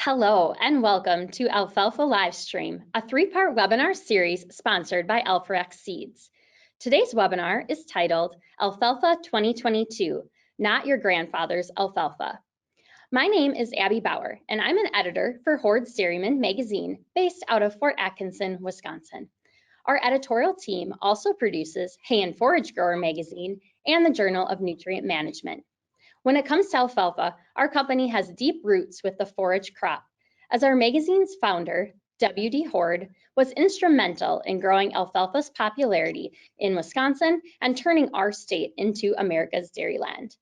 Hello and welcome to Alfalfa Livestream, a three-part webinar series sponsored by Alforex Seeds. Today's webinar is titled Alfalfa 2022, Not Your Grandfather's Alfalfa. My name is Abby Bauer, and I'm an editor for Horde's Dairyman magazine based out of Fort Atkinson, Wisconsin. Our editorial team also produces Hay and Forage Grower magazine and the Journal of Nutrient Management. When it comes to alfalfa, our company has deep roots with the forage crop, as our magazine's founder, W.D. Horde, was instrumental in growing alfalfa's popularity in Wisconsin and turning our state into America's dairyland.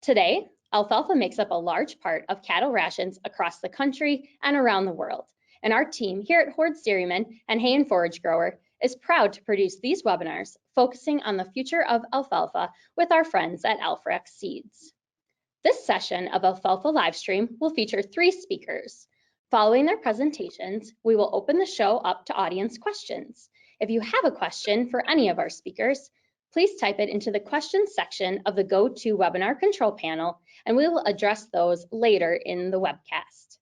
Today, alfalfa makes up a large part of cattle rations across the country and around the world, and our team here at Horde's Dairyman and Hay and Forage Grower is proud to produce these webinars focusing on the future of alfalfa with our friends at Alforex Seeds. This session of Alfalfa Livestream will feature three speakers. Following their presentations, we will open the show up to audience questions. If you have a question for any of our speakers, please type it into the questions section of the GoToWebinar control panel, and we will address those later in the webcast.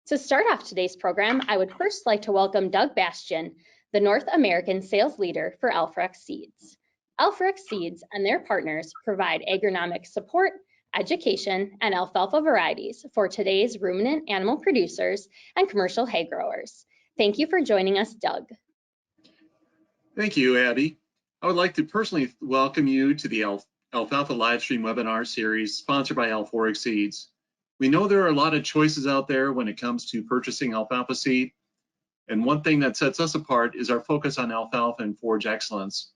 To start off today's program, I would first like to welcome Doug Bastian, the North American sales leader for Alforex Seeds. Alforex Seeds and their partners provide agronomic support, education, and alfalfa varieties for today's ruminant animal producers and commercial hay growers. Thank you for joining us, Doug. Thank you, Abby. I would like to personally welcome you to the Alfalfa Livestream webinar series sponsored by Alforex Seeds. We know there are a lot of choices out there when it comes to purchasing alfalfa seed, and one thing that sets us apart is our focus on alfalfa and forage excellence.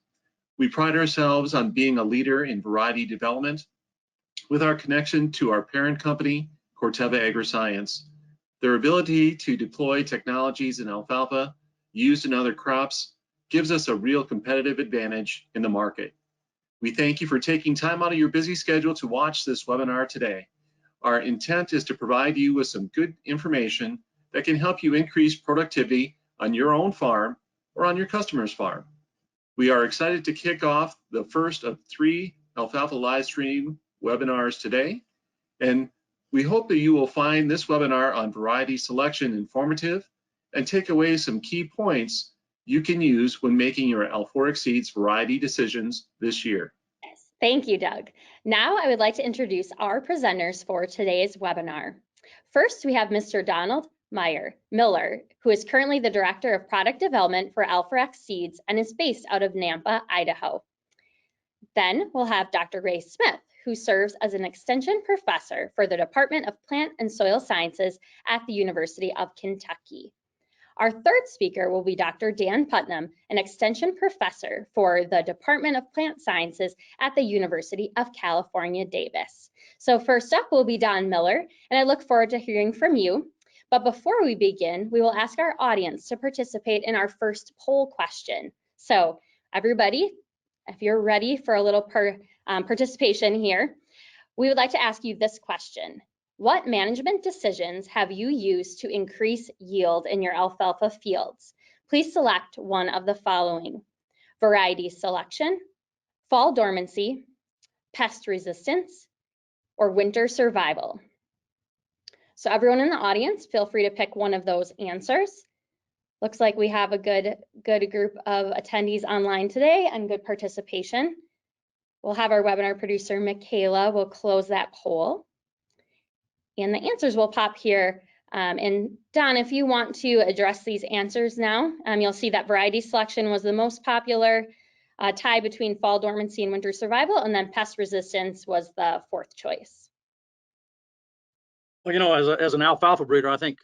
We pride ourselves on being a leader in variety development with our connection to our parent company, Corteva Agriscience. Their ability to deploy technologies in alfalfa used in other crops gives us a real competitive advantage in the market. We thank you for taking time out of your busy schedule to watch this webinar today. Our intent is to provide you with some good information that can help you increase productivity on your own farm or on your customer's farm. We are excited to kick off the first of 3 Alfalfa Livestream webinars today, and we hope that you will find this webinar on variety selection informative and take away some key points you can use when making your Alforex Seeds variety decisions this year. Yes, thank you, Doug. Now I would like to introduce our presenters for today's webinar. First, we have Mr. Donald Miller, who is currently the Director of Product Development for Alforex Seeds and is based out of Nampa, Idaho. Then we'll have Dr. Ray Smith, who serves as an extension professor for the Department of Plant and Soil Sciences at the University of Kentucky. Our third speaker will be Dr. Dan Putnam, an extension professor for the Department of Plant Sciences at the University of California, Davis. So first up will be Don Miller, and I look forward to hearing from you. But before we begin, we will ask our audience to participate in our first poll question. So everybody, if you're ready for a little participation here, we would like to ask you this question. What management decisions have you used to increase yield in your alfalfa fields? Please select one of the following: variety selection, fall dormancy, pest resistance, or winter survival. So everyone in the audience, feel free to pick one of those answers. Looks like we have a good group of attendees online today and good participation. We'll have our webinar producer, Michaela, will close that poll. And the answers will pop here. And Don, if you want to address these answers now, you'll see that variety selection was the most popular, tie between fall dormancy and winter survival, and then pest resistance was the 4th choice. Well, you know, as an alfalfa breeder, I think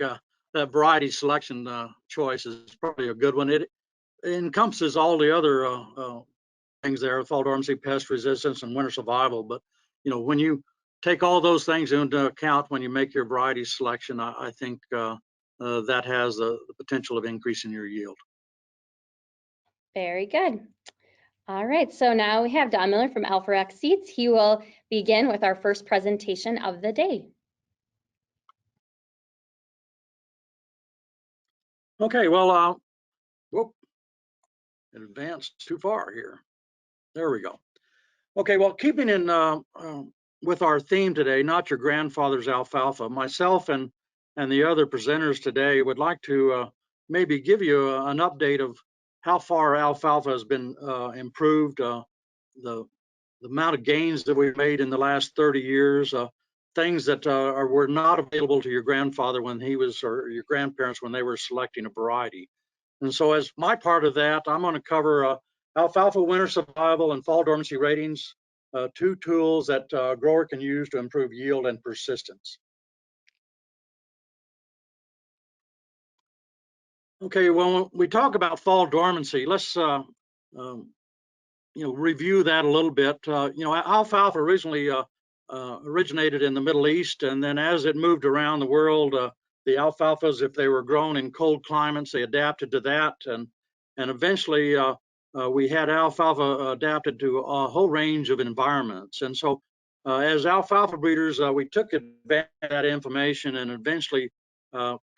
that variety selection choice is probably a good one. It encompasses all the other things there: fall dormancy, pest resistance, and winter survival. But you know, when you take all those things into account when you make your variety selection, I think that has the potential of increasing your yield. Very good. All right, so now we have Don Miller from Alforex Seeds. He will begin with our first presentation of the day. Okay, well, whoop, it advanced too far here. There we go. Okay, well, keeping in with our theme today, not your grandfather's alfalfa, myself and and the other presenters today would like to maybe give you an update of how far alfalfa has been improved, the amount of gains that we've made in the last 30 years, things that were not available to your grandfather when he was, or your grandparents when they were selecting a variety. And so as my part of that, I'm going to cover alfalfa winter survival and fall dormancy ratings, two tools that a grower can use to improve yield and persistence. Okay, well, when we talk about fall dormancy, let's review that a little bit. Alfalfa originally originated in the Middle East, and then as it moved around the world, the alfalfas, if they were grown in cold climates, they adapted to that, and eventually we had alfalfa adapted to a whole range of environments. And so as alfalfa breeders, we took advantage of that information and eventually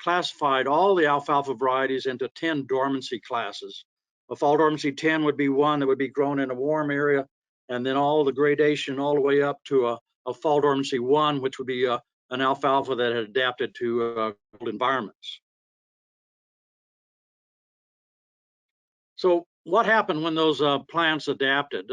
classified all the alfalfa varieties into 10 dormancy classes. A fall dormancy 10 would be one that would be grown in a warm area, and then all the gradation all the way up to a fall dormancy 1, which would be an alfalfa that had adapted to cold environments. So what happened when those plants adapted?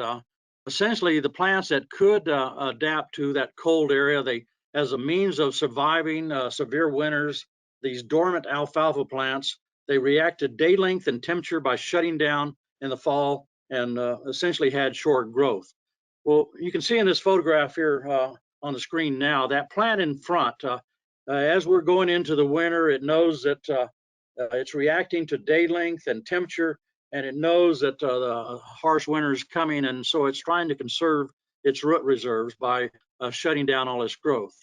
Essentially, the plants that could adapt to that cold area, they, as a means of surviving severe winters, these dormant alfalfa plants, they reacted day length and temperature by shutting down in the fall and essentially had short growth. Well, you can see in this photograph here on the screen now, that plant in front, as we're going into the winter, it knows that it's reacting to day length and temperature, and it knows that the harsh winter is coming, and so it's trying to conserve its root reserves by shutting down all its growth.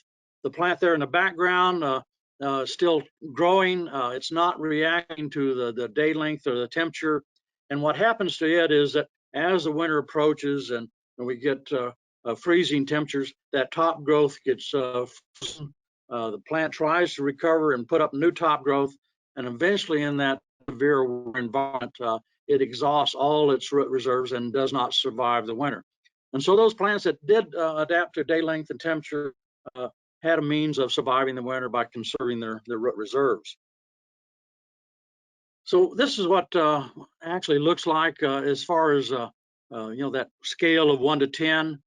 The plant there in the background still growing. It's not reacting to the day length or the temperature. And what happens to it is that as the winter approaches and we get freezing temperatures, that top growth gets frozen. The plant tries to recover and put up new top growth, and eventually in that severe environment, it exhausts all its root reserves and does not survive the winter. And so those plants that did adapt to day length and temperature had a means of surviving the winter by conserving their root reserves. So this is what actually looks like as far as that scale of 1 to 10.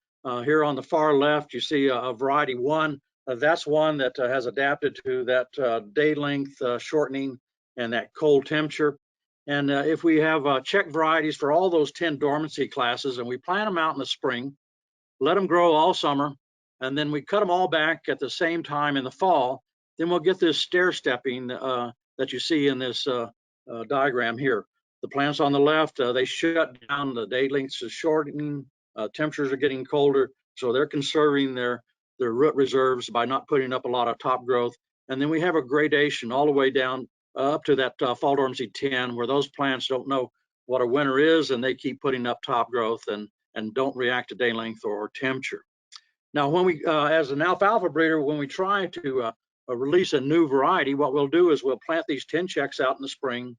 Here on the far left, you see a variety 1. That's one that has adapted to that day length shortening and that cold temperature. And if we have check varieties for all those 10 dormancy classes and we plant them out in the spring, let them grow all summer, and then we cut them all back at the same time in the fall, then we'll get this stair stepping that you see in this diagram here. The plants on the left, they shut down, the day lengths is shortening, temperatures are getting colder, so they're conserving their root reserves by not putting up a lot of top growth. And then we have a gradation all the way down up to that fall dormancy 10, where those plants don't know what a winter is, and they keep putting up top growth and don't react to day length or temperature. Now, when we, as an alfalfa breeder, when we try to release a new variety, what we'll do is we'll plant these 10 checks out in the spring,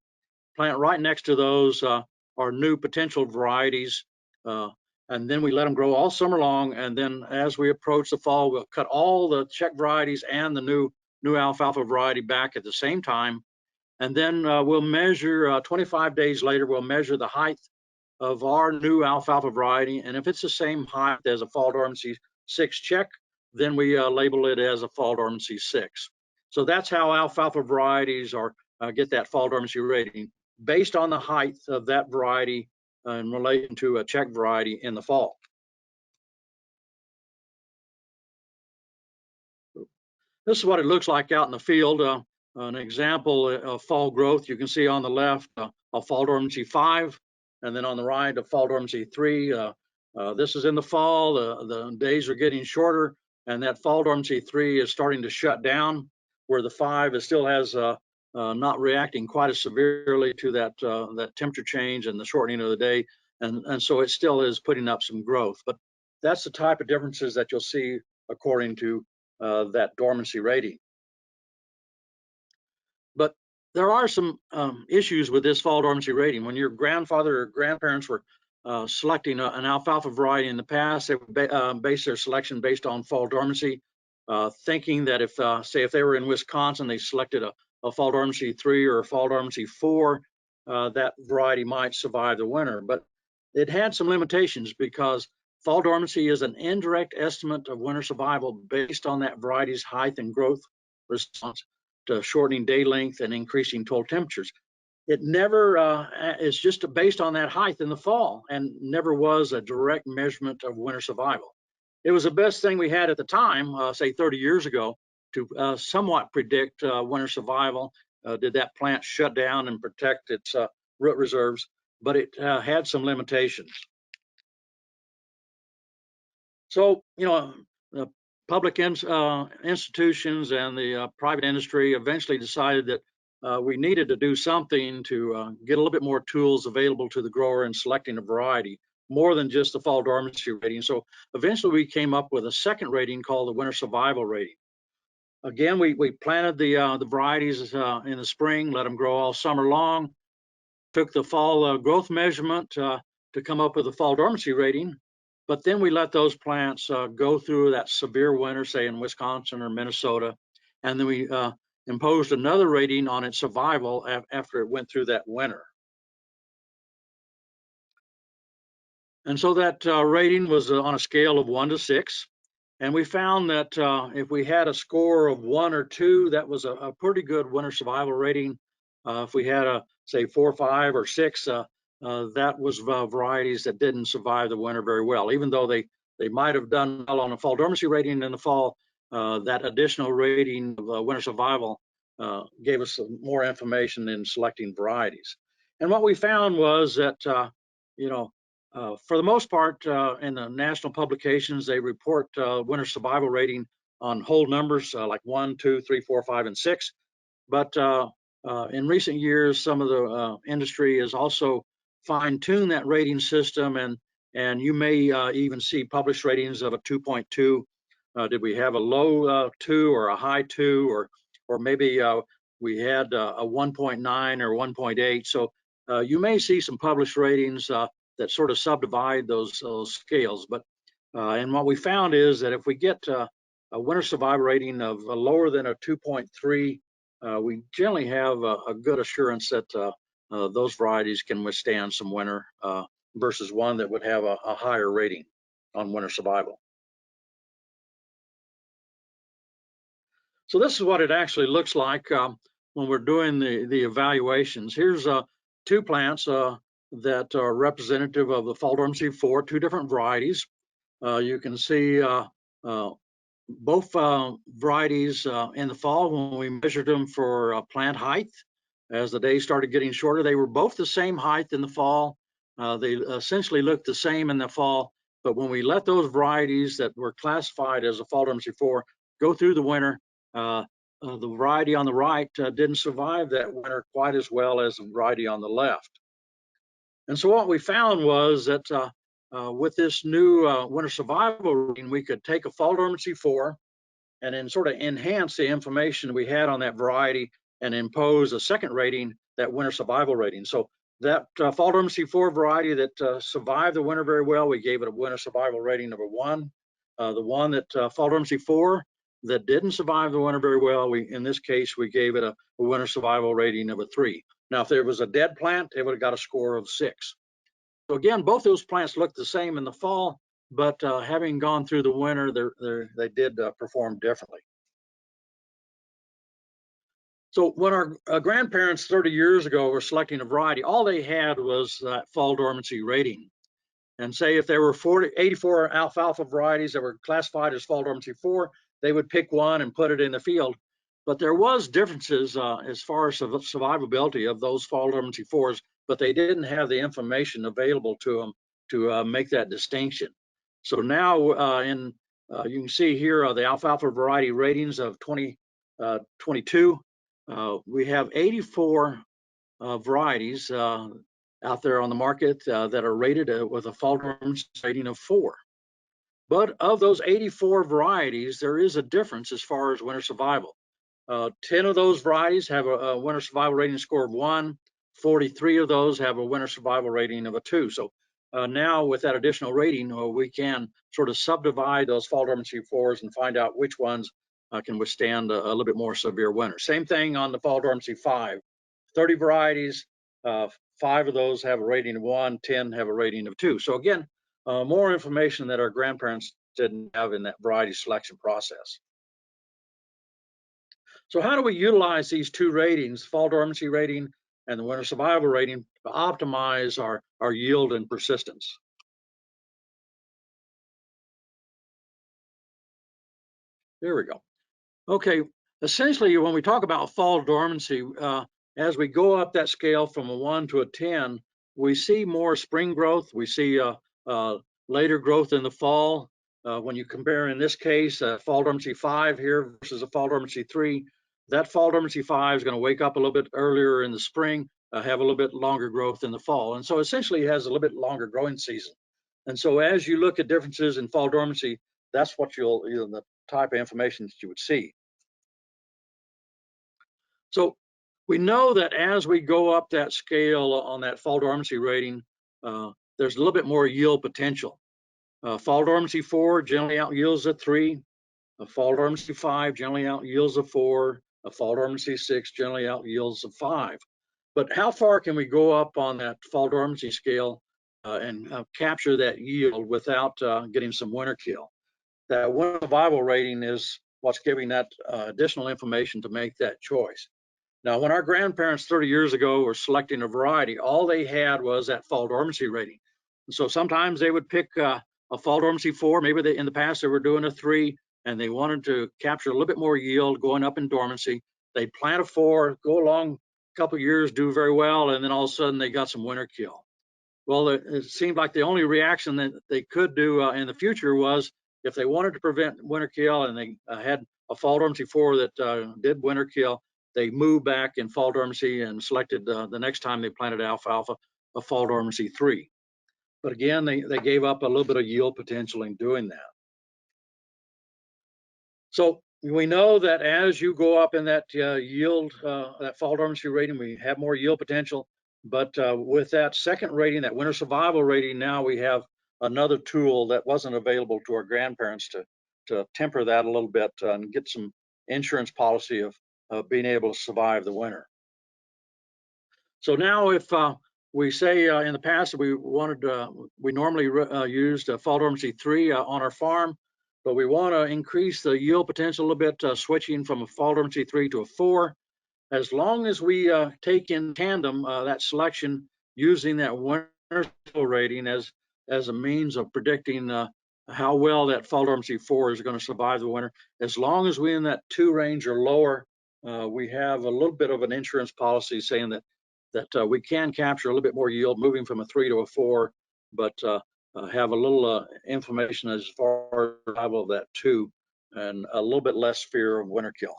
plant right next to those our new potential varieties, and then we let them grow all summer long. And then as we approach the fall, we'll cut all the check varieties and the new alfalfa variety back at the same time. And then we'll measure 25 days later, we'll measure the height of our new alfalfa variety. And if it's the same height as a fall dormancy 6 check, then we label it as a fall dormancy 6. So that's how alfalfa varieties are get that fall dormancy rating, based on the height of that variety in relation to a check variety in the fall. This is what it looks like out in the field. An example of fall growth, you can see on the left a fall dormancy 5, and then on the right a fall dormancy 3. This is in the fall, the days are getting shorter, and that fall dormancy 3 is starting to shut down, where the 5 is still has not reacting quite as severely to that temperature change and the shortening of the day, and so it still is putting up some growth. But that's the type of differences that you'll see according to that dormancy rating. But there are some issues with this fall dormancy rating. When your grandfather or grandparents were selecting an alfalfa variety in the past, they would base their selection based on fall dormancy. thinking that if, say, if they were in Wisconsin, they selected a fall dormancy 3 or a fall dormancy 4, that variety might survive the winter. But it had some limitations because fall dormancy is an indirect estimate of winter survival based on that variety's height and growth response to shortening day length and increasing total temperatures. It never is just based on that height in the fall and never was a direct measurement of winter survival. It was the best thing we had at the time, say 30 years ago, to somewhat predict winter survival. Did that plant shut down and protect its root reserves? But it had some limitations. So, you know, the public institutions and the private industry eventually decided that we needed to do something to get a little bit more tools available to the grower in selecting a variety, more than just the fall dormancy rating. So eventually we came up with a second rating called the winter survival rating. Again, we planted the varieties in the spring, let them grow all summer long, took the fall growth measurement to come up with a fall dormancy rating. But then we let those plants go through that severe winter, say in Wisconsin or Minnesota, and then we imposed another rating on its survival after it went through that winter. And so that rating was on a scale of 1 to 6. And we found that if we had a score of 1 or 2, that was a pretty good winter survival rating. If we had a, say, 4, 5, or 6, that was varieties that didn't survive the winter very well. Even though they might have done well on a fall dormancy rating in the fall, that additional rating of winter survival gave us some more information in selecting varieties. And what we found was that, you know, for the most part, in the national publications, they report winter survival rating on whole numbers like 1, 2, 3, 4, 5, and 6. But in recent years, some of the industry has also fine-tuned that rating system, and you may even see published ratings of a 2.2. Did we have a low 2 or a high 2, or maybe we had a 1.9 or 1.8? So you may see some published ratings that sort of subdivide those scales. But and what we found is that if we get a winter survival rating of lower than a 2.3, we generally have a good assurance that those varieties can withstand some winter versus one that would have a higher rating on winter survival. So this is what it actually looks like when we're doing the evaluations. Here's 2 plants that are representative of the fall dormancy 4, 2 different varieties. You can see both varieties in the fall when we measured them for plant height. As the days started getting shorter, they were both the same height in the fall. They essentially looked the same in the fall, but when we let those varieties that were classified as a fall dormancy 4 go through the winter, the variety on the right didn't survive that winter quite as well as the variety on the left. And so what we found was that with this new winter survival rating, we could take a fall dormancy 4 and then sort of enhance the information we had on that variety and impose a second rating, that winter survival rating. So that fall dormancy 4 variety that survived the winter very well, we gave it a winter survival rating of a 1. The one that fall dormancy 4 that didn't survive the winter very well, in this case, we gave it a winter survival rating of a 3. Now, if there was a dead plant, it would have got a score of 6. So again, both those plants looked the same in the fall, but having gone through the winter, they did perform differently. So when our grandparents 30 years ago were selecting a variety, all they had was that fall dormancy rating. And say if there were 84 alfalfa varieties that were classified as fall dormancy 4, they would pick one and put it in the field. But there was differences as far as survivability of those fall dormancy 4s, but they didn't have the information available to them to make that distinction. So now you can see here the alfalfa variety ratings of 2022. We have 84 varieties out there on the market that are rated with a fall dormancy rating of 4. But of those 84 varieties, there is a difference as far as winter survival. 10 of those varieties have a winter survival rating score of 1. 43 of those have a winter survival rating of a 2. So now with that additional rating, we can sort of subdivide those fall dormancy 4s and find out which ones can withstand a little bit more severe winter. Same thing on the fall dormancy 5. 30 varieties, 5 of those have a rating of 1, 10 have a rating of 2. So again, more information that our grandparents didn't have in that variety selection process. So how do we utilize these 2 ratings, fall dormancy rating and the winter survival rating, to optimize our yield and persistence? There we go. Okay, essentially when we talk about fall dormancy, as we go up that scale from a 1 to a 10, we see more spring growth. We see later growth in the fall. When you compare, in this case, fall dormancy 5 here versus a fall dormancy 3, that fall dormancy 5 is going to wake up a little bit earlier in the spring, have a little bit longer growth in the fall. And so essentially it has a little bit longer growing season. And so as you look at differences in fall dormancy, that's what the type of information that you would see. So we know that as we go up that scale on that fall dormancy rating, there's a little bit more yield potential. Fall dormancy 4 generally out yields a 3. A fall dormancy 5 generally out yields a 4. A fall dormancy 6 generally out yields a 5. But how far can we go up on that fall dormancy scale and capture that yield without getting some winter kill? That winter survival rating is what's giving that additional information to make that choice. Now, when our grandparents 30 years ago were selecting a variety, all they had was that fall dormancy rating. And so sometimes they would pick a fall dormancy 4, maybe in the past they were doing a 3, and they wanted to capture a little bit more yield going up in dormancy. They'd plant a 4, go along a couple of years, do very well, and then all of a sudden they got some winter kill. Well, it seemed like the only reaction that they could do in the future was if they wanted to prevent winter kill and they had a fall dormancy 4 that did winter kill, they moved back in fall dormancy and selected the next time they planted alfalfa a fall dormancy 3. But again, they gave up a little bit of yield potential in doing that. So we know that as you go up in that yield, that fall dormancy rating, we have more yield potential. But with that second rating, that winter survival rating, now we have another tool that wasn't available to our grandparents to temper that a little bit and get some insurance policy of being able to survive the winter. So now if we say in the past we normally used fall dormancy 3 on our farm, but we want to increase the yield potential a little bit, switching from a fall dormancy 3 to a 4. As long as we take in tandem that selection using that winter rating as a means of predicting how well that fall dormancy 4 is going to survive the winter, as long as we're in that 2 range or lower, we have a little bit of an insurance policy saying that we can capture a little bit more yield moving from a 3 to a 4, but have a little information as far as survival of that 2 and a little bit less fear of winter kill.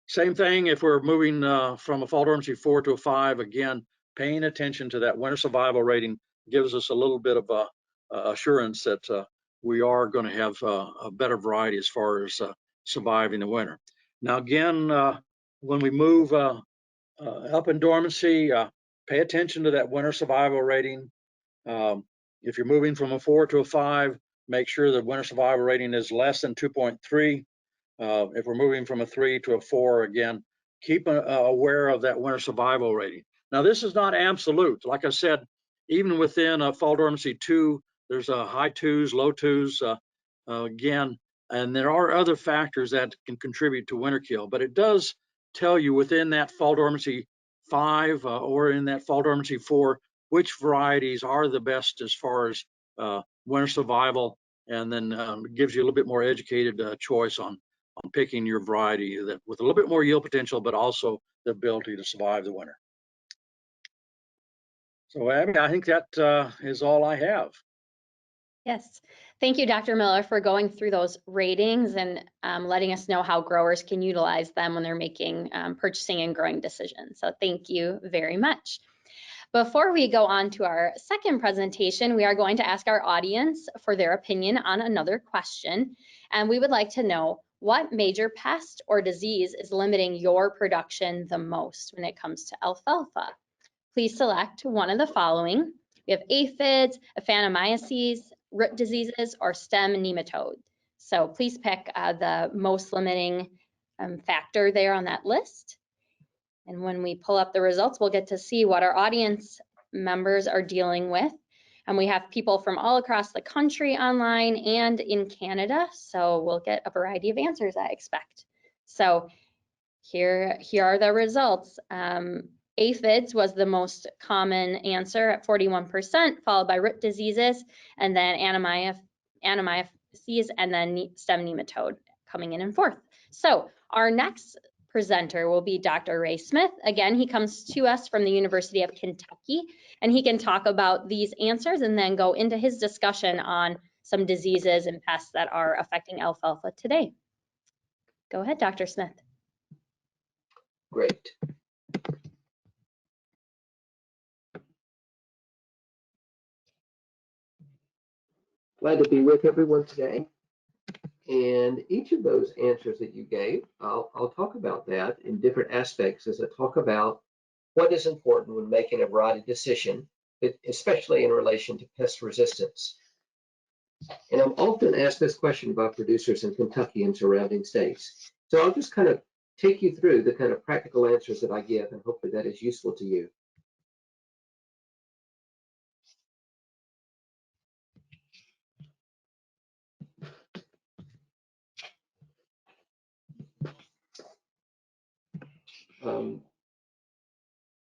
Same thing if we're moving from a fall dormancy 4 to a 5, again, paying attention to that winter survival rating gives us a little bit of assurance that we are going to have a better variety as far as surviving the winter. Now again, when we move up in dormancy, pay attention to that winter survival rating. If you're moving from a 4 to a 5, make sure the winter survival rating is less than 2.3. If we're moving from a 3 to a 4, again, keep aware of that winter survival rating. Now, this is not absolute. Like I said, even within a fall dormancy 2, there's high 2s, low 2s, again, and there are other factors that can contribute to winter kill, but it does tell you within that fall dormancy 5 or in that fall dormancy 4 which varieties are the best as far as winter survival, and then gives you a little bit more educated choice on picking your variety that with a little bit more yield potential, but also the ability to survive the winter. So Abby, I think that is all I have. Yes, thank you, Dr. Miller, for going through those ratings and letting us know how growers can utilize them when they're making purchasing and growing decisions. So thank you very much. Before we go on to our second presentation, we are going to ask our audience for their opinion on another question. And we would like to know what major pest or disease is limiting your production the most when it comes to alfalfa. Please select one of the following: We have aphids, aphanomyces, root diseases, or stem nematode. So please pick the most limiting factor there on that list. And when we pull up the results, we'll get to see what our audience members are dealing with. And we have people from all across the country online and in Canada. So we'll get a variety of answers, I expect. So here are the results. Aphids was the most common answer at 41%, followed by root diseases, and then Anamyces, and then stem nematode coming in fourth. So our next presenter will be Dr. Ray Smith. Again, he comes to us from the University of Kentucky, and he can talk about these answers and then go into his discussion on some diseases and pests that are affecting alfalfa today. Go ahead, Dr. Smith. Great. Glad to be with everyone today. And each of those answers that you gave, I'll talk about that in different aspects as I talk about what is important when making a variety decision, especially in relation to pest resistance. And I'm often asked this question by producers in Kentucky and surrounding states. So I'll just kind of take you through the kind of practical answers that I give, and hopefully that is useful to you.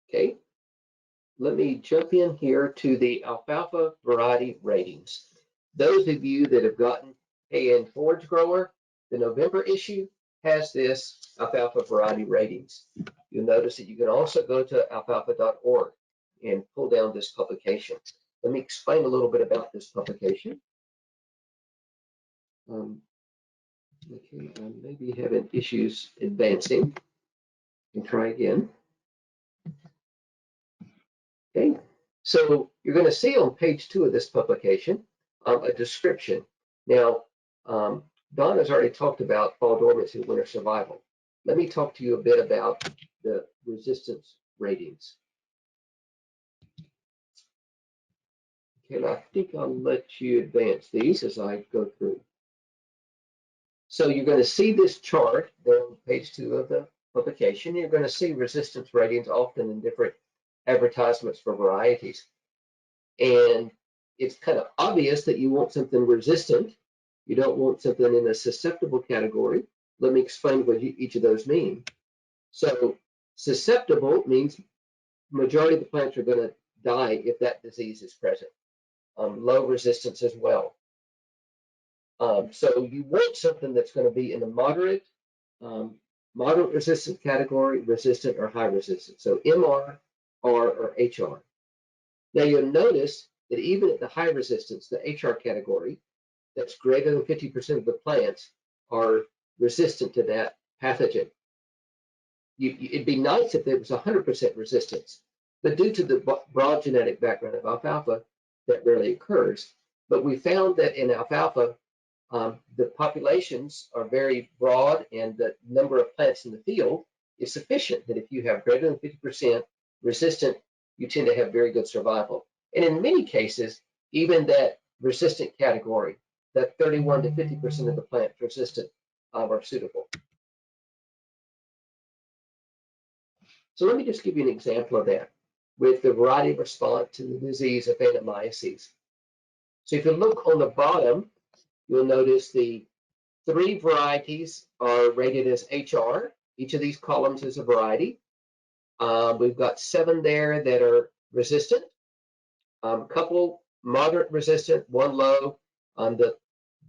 Okay, let me jump in here to the alfalfa variety ratings. Those of you that have gotten in Forage Grower, the November issue has this alfalfa variety ratings. You'll notice that you can also go to alfalfa.org and pull down this publication. Let me explain a little bit about this publication. Okay, I may be having issues advancing. And try again. Okay, so you're going to see on page 2 of this publication a description. Now, Don has already talked about fall dormancy and winter survival. Let me talk to you a bit about the resistance ratings. Okay, and I think I'll let you advance these as I go through. So you're going to see this chart there on page 2 of the publication. You're going to see resistance ratings often in different advertisements for varieties. And it's kind of obvious that you want something resistant. You don't want something in the susceptible category. Let me explain what each of those mean. So susceptible means majority of the plants are going to die if that disease is present. Low resistance as well. So you want something that's going to be in the moderate resistant category, resistant or high resistant. So MR, R, or HR. Now you'll notice that even at the high resistance, the HR category, that's greater than 50% of the plants are resistant to that pathogen. It'd be nice if there was 100% resistance, but due to the broad genetic background of alfalfa, that rarely occurs. But we found that in alfalfa, the populations are very broad and the number of plants in the field is sufficient that if you have greater than 50% resistant, you tend to have very good survival. And in many cases, even that resistant category, that 31 to 50% of the plants resistant are suitable. So let me just give you an example of that with the variety response to the disease of Aphanomyces. So if you look on the bottom, you'll notice the 3 varieties are rated as HR. Each of these columns is a variety. We've got 7 there that are resistant, a couple moderate resistant, 1 low.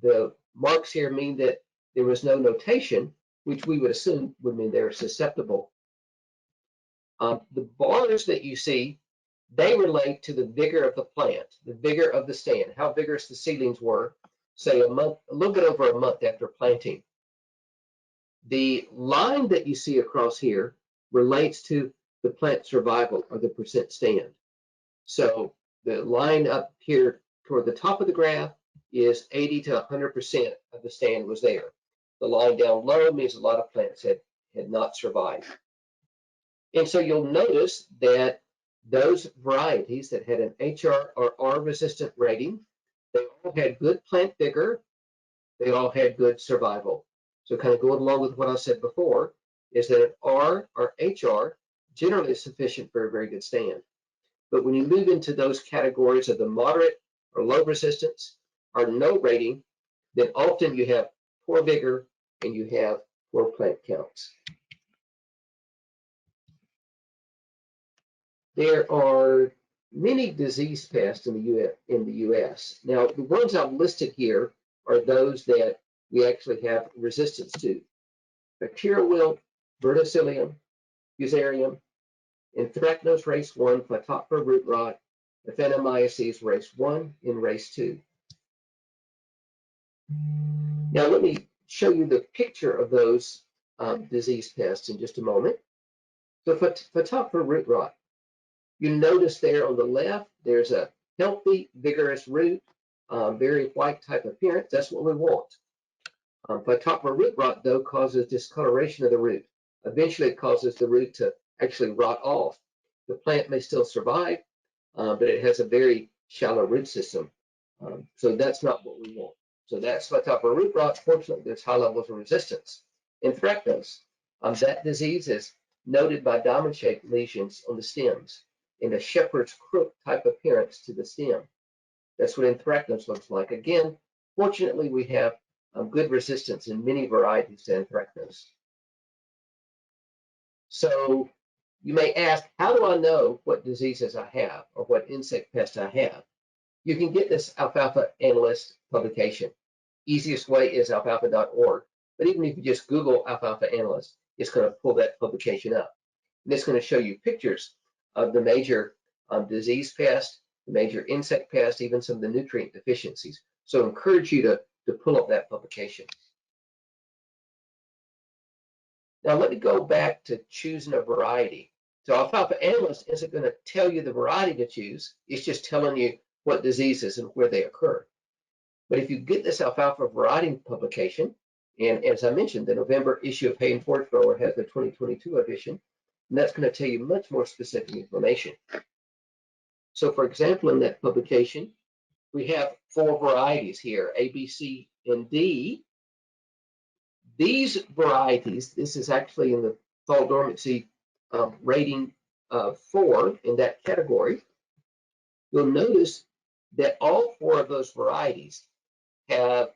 The marks here mean that there was no notation, which we would assume would mean they're susceptible. The bars that you see, they relate to the vigor of the plant, the vigor of the stand, how vigorous the seedlings were, say a little bit over a month after planting. The line that you see across here relates to the plant survival or the percent stand. So the line up here toward the top of the graph is 80 to 100% of the stand was there. The line down low means a lot of plants had not survived. And so you'll notice that those varieties that had an HR or R resistant rating, they all had good plant vigor, they all had good survival. So kind of going along with what I said before, is that an R or HR generally is sufficient for a very good stand. But when you move into those categories of the moderate or low resistance or no rating, then often you have poor vigor and you have poor plant counts. There are many disease pests in the US. Now, the ones I've listed here are those that we actually have resistance to. Bacterial wilt, verticillium, fusarium, anthracnose race 1, Phytophthora root rot, Aphanomyces race 1 and race 2. Now let me show you the picture of those disease pests in just a moment. So Phytophthora root rot, you notice there on the left, there's a healthy, vigorous root, very white type appearance. That's what we want. Phytophthora root rot, though, causes discoloration of the root. Eventually, it causes the root to actually rot off. The plant may still survive, but it has a very shallow root system. So that's not what we want. So that's Phytophthora root rot. Fortunately, there's high levels of resistance. Anthracnose, that disease is noted by diamond-shaped lesions on the stems and a shepherd's crook type appearance to the stem. That's what anthracnose looks like. Again, fortunately, we have good resistance in many varieties to anthracnose. So you may ask, how do I know what diseases I have or what insect pest I have? You can get this Alfalfa Analyst publication. Easiest way is alfalfa.org. But even if you just Google Alfalfa Analyst, it's going to pull that publication up. And it's going to show you pictures of the major disease pests, the major insect pests, even some of the nutrient deficiencies. So I encourage you to pull up that publication. Now let me go back to choosing a variety. So Alfalfa Analyst isn't going to tell you the variety to choose. It's just telling you what diseases and where they occur. But if you get this alfalfa variety publication, and as I mentioned, the November issue of Hay and Forage Grower has the 2022 edition, and that's going to tell you much more specific information. So for example, in that publication, we have 4 varieties here, A, B, C, and D. These varieties, this is actually in the fall dormancy rating 4 in that category. You'll notice that all 4 of those varieties have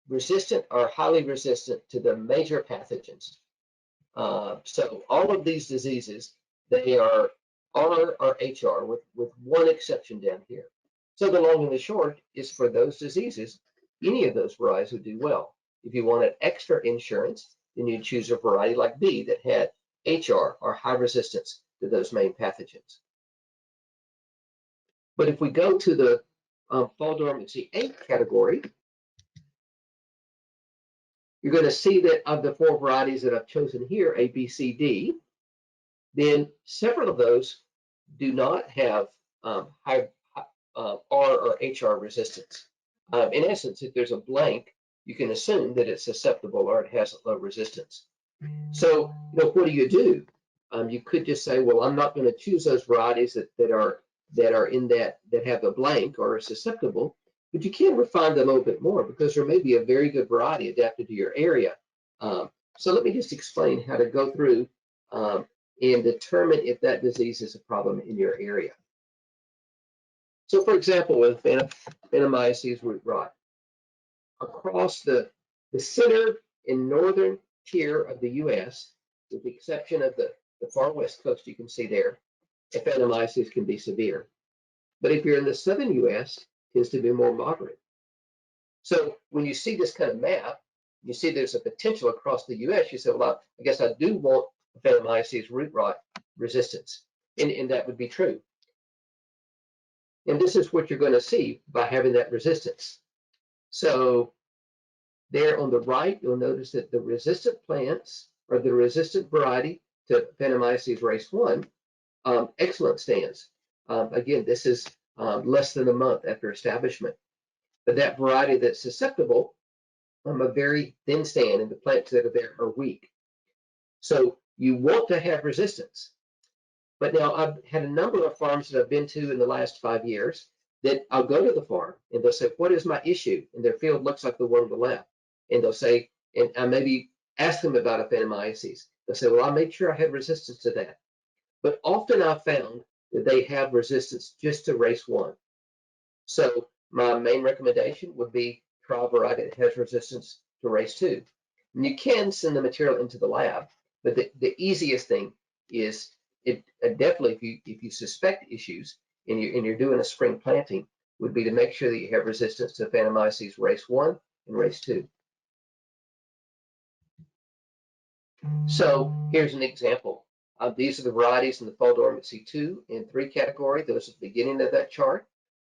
resistant or highly resistant to the major pathogens. So all of these diseases, they are R or HR with one exception down here. So the long and the short is for those diseases, any of those varieties would do well. If you wanted extra insurance, then you'd choose a variety like B that had HR or high resistance to those main pathogens. But if we go to the fall dormancy 8 category, you're going to see that of the 4 varieties that I've chosen here, A, B, C, D, then several of those do not have high R or HR resistance. In essence, if there's a blank, you can assume that it's susceptible or it has a low resistance. So, what do? You could just say, well, I'm not going to choose those varieties that are in that have a blank or are susceptible. But you can refine that a little bit more because there may be a very good variety adapted to your area. So let me just explain how to go through and determine if that disease is a problem in your area. So for example, with Aphanomyces root rot, across the center and northern tier of the US, with the exception of the far west coast you can see there, Aphanomyces can be severe. But if you're in the southern US, it tends to be more moderate. So when you see this kind of map, you see there's a potential across the US, you say, well, I guess I do want Aphanomyces root rot resistance. And that would be true. And this is what you're going to see by having that resistance. So there on the right, you'll notice that the resistant plants or the resistant variety to Aphanomyces race 1, excellent stands. Again, this is less than a month after establishment. But that variety that's susceptible, a very thin stand, and the plants that are there are weak. So you want to have resistance. But now I've had a number of farms that I've been to in the last 5 years that I'll go to the farm and they'll say, what is my issue? And their field looks like the one on the left. And they'll say, and I maybe ask them about Aphanomyces. They'll say, well, I made sure I had resistance to that. But often I've found that they have resistance just to race 1. So my main recommendation would be try a variety that has resistance to race 2. And you can send the material into the lab, but the easiest thing is definitely if you suspect issues and you're doing a spring planting, would be to make sure that you have resistance to Aphanomyces race 1 and race 2. So here's an example. These are the varieties in the fall dormancy 2 and 3 category. Those at the beginning of that chart.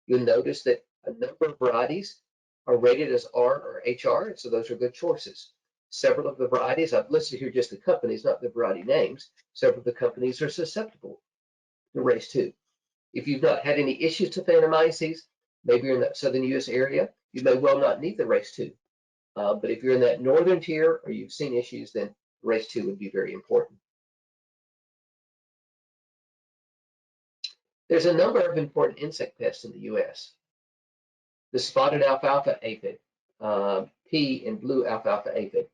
You'll notice that a number of varieties are rated as R or HR, so those are good choices. Several of the varieties, I've listed here just the companies, not the variety names. Several of the companies are susceptible to race 2. If you've not had any issues to Aphanomyces, maybe you're in that southern U.S. area, you may well not need the race 2. But if you're in that northern tier or you've seen issues, then race 2 would be very important. There's a number of important insect pests in the U.S. The spotted alfalfa aphid, pea and blue alfalfa aphid.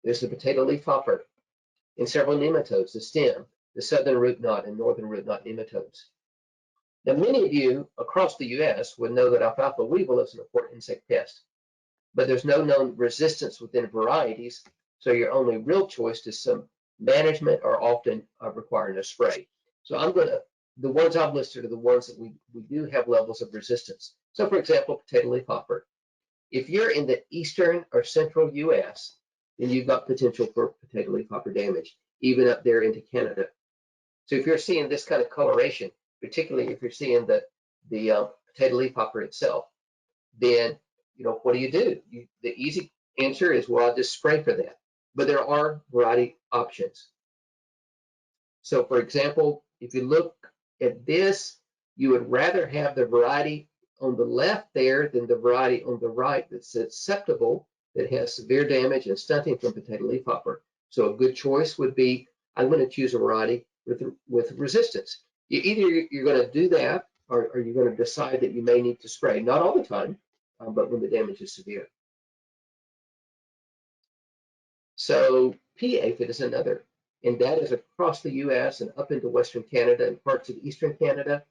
There's the potato leaf hopper and several nematodes, the stem, the southern root knot, and northern root knot nematodes. Now, many of you across the U.S. would know that alfalfa weevil is an important insect pest, but there's no known resistance within varieties, so your only real choice is some management or often requiring a spray. So the ones I've listed are the ones that we do have levels of resistance. So for example, potato leaf hopper. If you're in the eastern or central U.S., then you've got potential for potato leaf hopper damage, even up there into Canada. So if you're seeing this kind of coloration, particularly if you're seeing the potato leaf hopper itself, then what do? The easy answer is, well, I'll just spray for that. But there are variety options. So for example, if you look at this, you would rather have the variety on the left there than the variety on the right that's susceptible, that has severe damage and stunting from potato leaf hopper. So a good choice would be, I'm going to choose a variety with resistance. Either you're going to do that or you're going to decide that you may need to spray, not all the time, but when the damage is severe. So pea aphid is another, and that is across the U.S. and up into Western Canada and parts of Eastern Canada.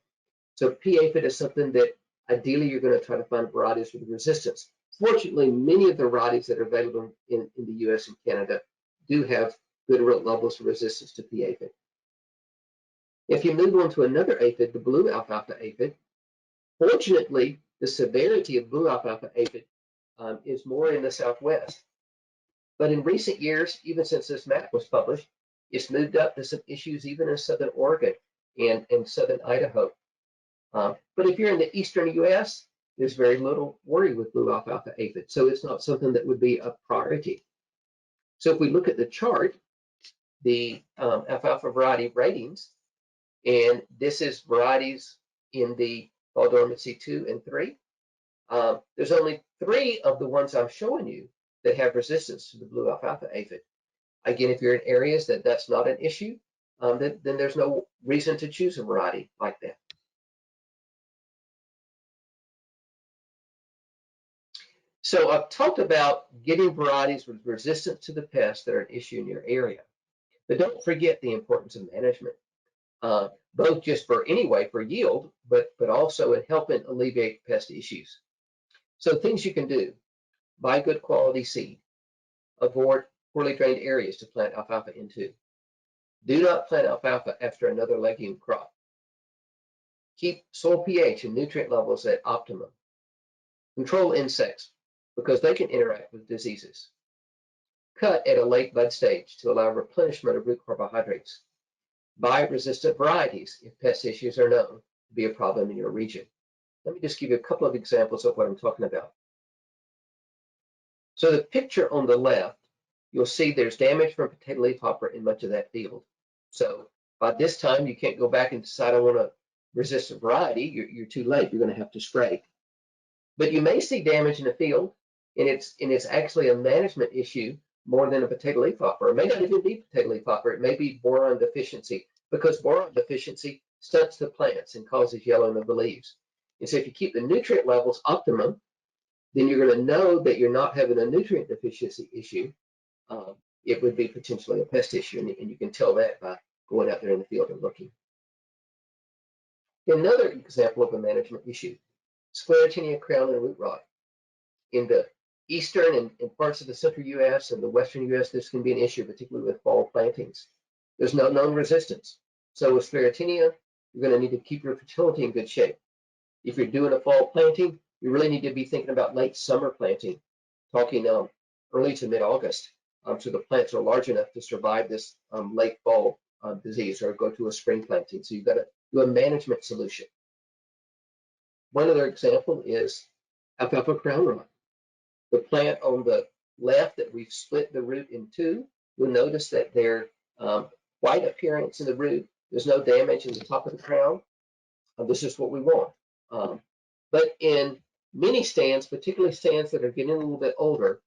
So pea aphid is something that ideally you're going to try to find varieties with resistance. Fortunately, many of the varieties that are available in the U.S. and Canada do have good levels of resistance to pea aphid. If you move on to another aphid, the blue alfalfa aphid, fortunately, the severity of blue alfalfa aphid is more in the Southwest. But in recent years, even since this map was published, it's moved up to some issues even in Southern Oregon and Southern Idaho. But if you're in the Eastern U.S., there's very little worry with blue alfalfa aphid. So it's not something that would be a priority. So if we look at the chart, the alfalfa variety ratings, and this is varieties in the fall dormancy 2 and 3. There's only 3 of the ones I'm showing you that have resistance to the blue alfalfa aphid. Again, if you're in areas that's not an issue, then there's no reason to choose a variety like that. So I've talked about getting varieties with resistance to the pests that are an issue in your area. But don't forget the importance of management, both just for yield, but also in helping alleviate pest issues. So things you can do: buy good quality seed, avoid poorly drained areas to plant alfalfa into. Do not plant alfalfa after another legume crop. Keep soil pH and nutrient levels at optimum. Control insects because they can interact with diseases. Cut at a late bud stage to allow replenishment of root carbohydrates. Buy resistant varieties if pest issues are known to be a problem in your region. Let me just give you a couple of examples of what I'm talking about. So the picture on the left, you'll see there's damage from potato leaf hopper in much of that field. So by this time, you can't go back and decide I want a resistant variety. You're too late. You're going to have to spray. But you may see damage in the field, and it's actually a management issue more than a potato leaf hopper. It may not even be potato leaf hopper. It may be boron deficiency, because boron deficiency stunts the plants and causes yellowing of the leaves. And so if you keep the nutrient levels optimum, then you're going to know that you're not having a nutrient deficiency issue. It would be potentially a pest issue, and you can tell that by going out there in the field and looking. Another example of a management issue, Sclerotinia crown and root rot. In the eastern and parts of the central U.S. and the western U.S., this can be an issue, particularly with fall plantings. There's no known resistance. So with Sclerotinia, you're going to need to keep your fertility in good shape. If you're doing a fall planting, you really need to be thinking about late summer planting, talking early to mid-August, so the plants are large enough to survive this late fall disease, or go to a spring planting. So you've got to do a management solution. One other example is alfalfa crown rot. The plant on the left that we've split the root in two, you'll notice that their white appearance in the root, there's no damage in the top of the crown. This is what we want. But in many stands, particularly stands that are getting a little bit older,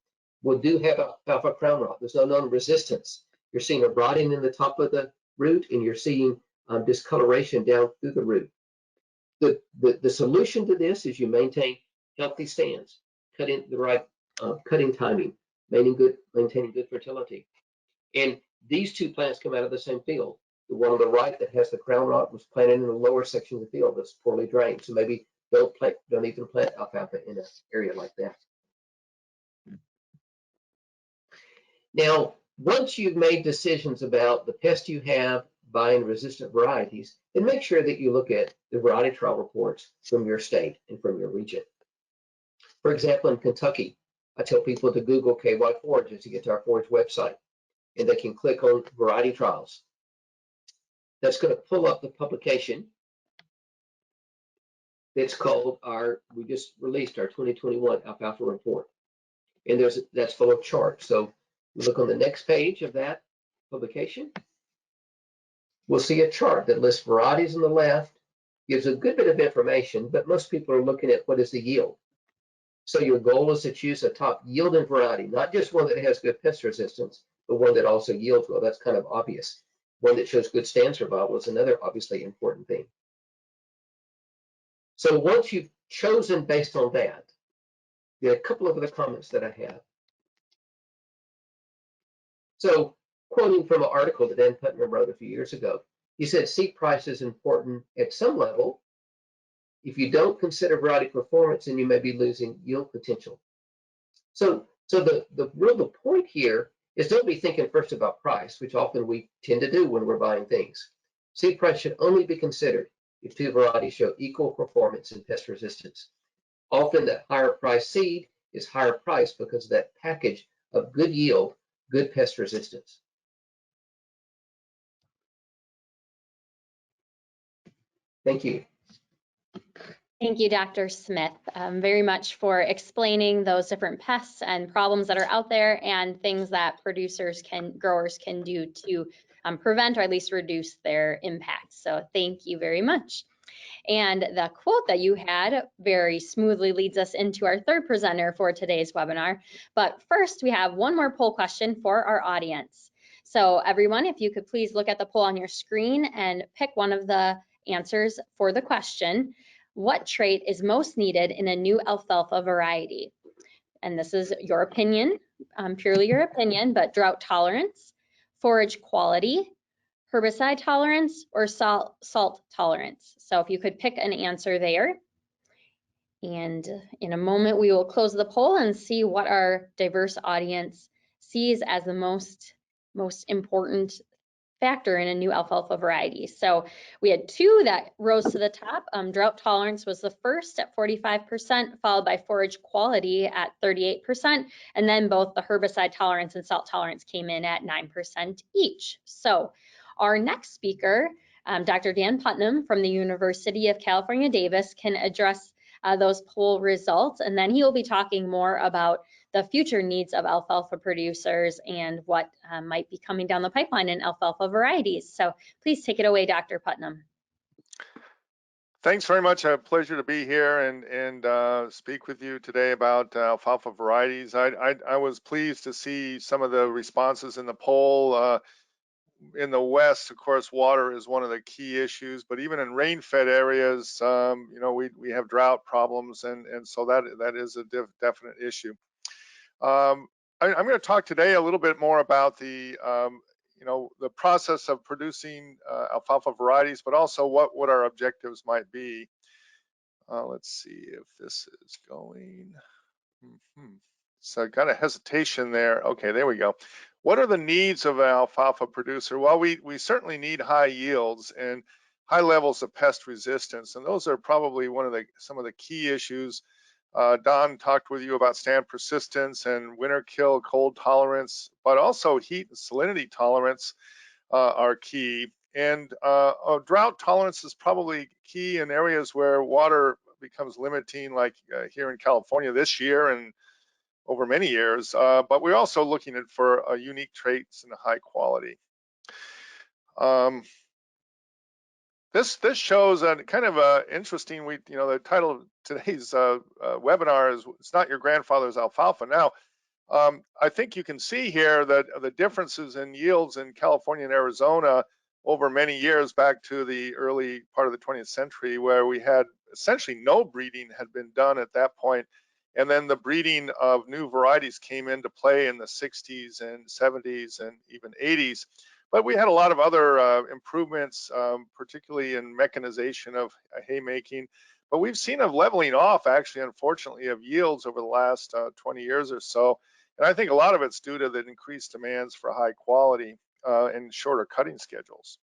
will do have alfalfa crown rot. There's no known resistance. You're seeing a rotting in the top of the root, and you're seeing discoloration down through the root. The solution to this is you maintain healthy stands, cut in the right cutting timing, maintaining good fertility. And these two plants come out of the same field. The one on the right that has the crown rot was planted in the lower section of the field that's poorly drained. So maybe don't even plant alfalfa in an area like that. Now, once you've made decisions about the pest you have, buying resistant varieties, then make sure that you look at the variety trial reports from your state and from your region. For example, in Kentucky, I tell people to Google KY forages to get to our forage website, and they can click on variety trials. That's going to pull up the publication that's called we just released our 2021 alfalfa report. And that's full of charts. So we look on the next page of that publication. We'll see a chart that lists varieties on the left, gives a good bit of information, but most people are looking at what is the yield. So your goal is to choose a top yielding variety, not just one that has good pest resistance, but one that also yields well. That's kind of obvious. One that shows good stand survival is another obviously important thing. So once you've chosen based on that, there are a couple of other comments that I have. So quoting from an article that Dan Putnam wrote a few years ago, he said seed price is important at some level. If you don't consider variety performance, then you may be losing yield potential. So the real point here is don't be thinking first about price, which often we tend to do when we're buying things. Seed price should only be considered if two varieties show equal performance in pest resistance. Often that higher price seed is higher price because of that package of good yield, good pest resistance. Thank you. Thank you, Dr. Smith, very much for explaining those different pests and problems that are out there and things that growers can do to prevent or at least reduce their impact. So thank you very much. And the quote that you had very smoothly leads us into our third presenter for today's webinar. But first, we have one more poll question for our audience. So everyone, if you could please look at the poll on your screen and pick one of the answers for the question. What trait is most needed in a new alfalfa variety? And this is your opinion, purely your opinion, but drought tolerance, forage quality, herbicide tolerance, or salt tolerance. So if you could pick an answer there. And in a moment, we will close the poll and see what our diverse audience sees as the most important factor in a new alfalfa variety. So we had two that rose to the top. Drought tolerance was the first at 45%, followed by forage quality at 38%, and then both the herbicide tolerance and salt tolerance came in at 9% each. So our next speaker, Dr. Dan Putnam from the University of California, Davis, can address those poll results, and then he will be talking more about the future needs of alfalfa producers and what might be coming down the pipeline in alfalfa varieties. So please take it away, Dr. Putnam. Thanks very much. A pleasure to be here and speak with you today about alfalfa varieties. I was pleased to see some of the responses in the poll. In the West, of course, water is one of the key issues, but even in rain-fed areas, you know, we have drought problems, and so that is a definite issue. I'm going to talk today a little bit more about the you know, the process of producing alfalfa varieties, but also what our objectives might be. Let's see if this is going. So I got a hesitation there. Okay, there we go. What are the needs of an alfalfa producer? Well, we certainly need high yields and high levels of pest resistance, and those are probably some of the key issues. Don talked with you about stand persistence and winter kill, cold tolerance, but also heat and salinity tolerance are key. And drought tolerance is probably key in areas where water becomes limiting, like here in California this year and over many years. But we're also looking at for unique traits and high quality. This shows a kind of interesting. You know, the title of today's webinar is "It's Not Your Grandfather's Alfalfa." Now, I think you can see here that the differences in yields in California and Arizona over many years back to the early part of the 20th century, where we had essentially no breeding had been done at that point. And then the breeding of new varieties came into play in the 60s and 70s and even 80s. But we had a lot of other improvements, particularly in mechanization of haymaking. But we've seen a leveling off, actually, unfortunately, of yields over the last 20 years or so. And I think a lot of it's due to the increased demands for high quality and shorter cutting schedules.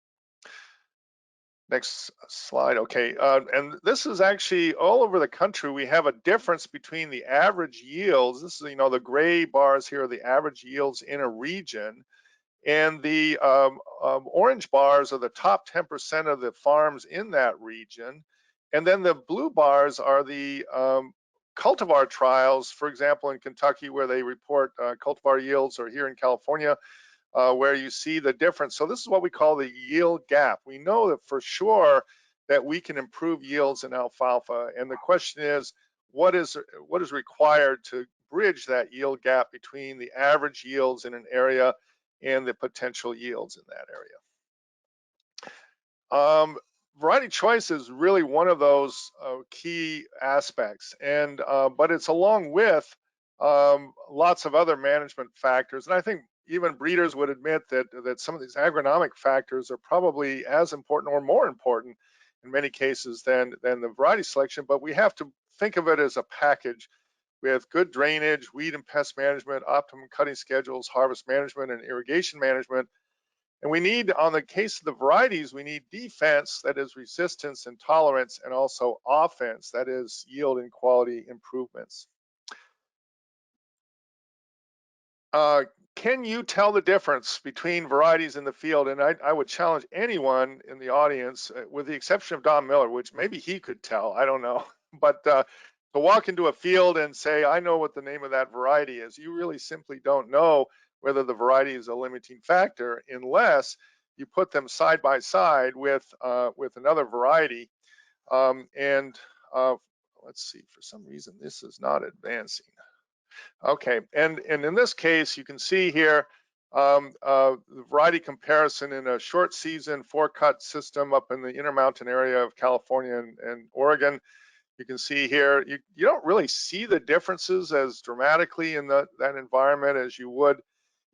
Next slide. Okay, and this is actually all over the country. We have a difference between the average yields. This is, you know, the gray bars here are the average yields in a region. And the orange bars are the top 10% of the farms in that region. And then the blue bars are the cultivar trials, for example, in Kentucky, where they report cultivar yields, or here in California, where you see the difference. So this is what we call the yield gap. We know that for sure that we can improve yields in alfalfa. And the question is, what is required to bridge that yield gap between the average yields in an area and the potential yields in that area? Variety choice is really one of those key aspects, and but it's along with lots of other management factors. And I think even breeders would admit that some of these agronomic factors are probably as important or more important in many cases than the variety selection. But we have to think of it as a package with good drainage, weed and pest management, optimum cutting schedules, harvest management, and irrigation management. And we need, on the case of the varieties, we need defense, that is resistance and tolerance, and also offense, that is yield and quality improvements. Can you tell the difference between varieties in the field? And I would challenge anyone in the audience, with the exception of Don Miller, which maybe he could tell, I don't know. But to walk into a field and say, I know what the name of that variety is, you really simply don't know whether the variety is a limiting factor unless you put them side by side with another variety. Let's see, for some reason, this is not advancing. Okay, and in this case, you can see here the variety comparison in a short season 4-cut system up in the Intermountain area of California and Oregon. You can see here, you don't really see the differences as dramatically in that environment as you would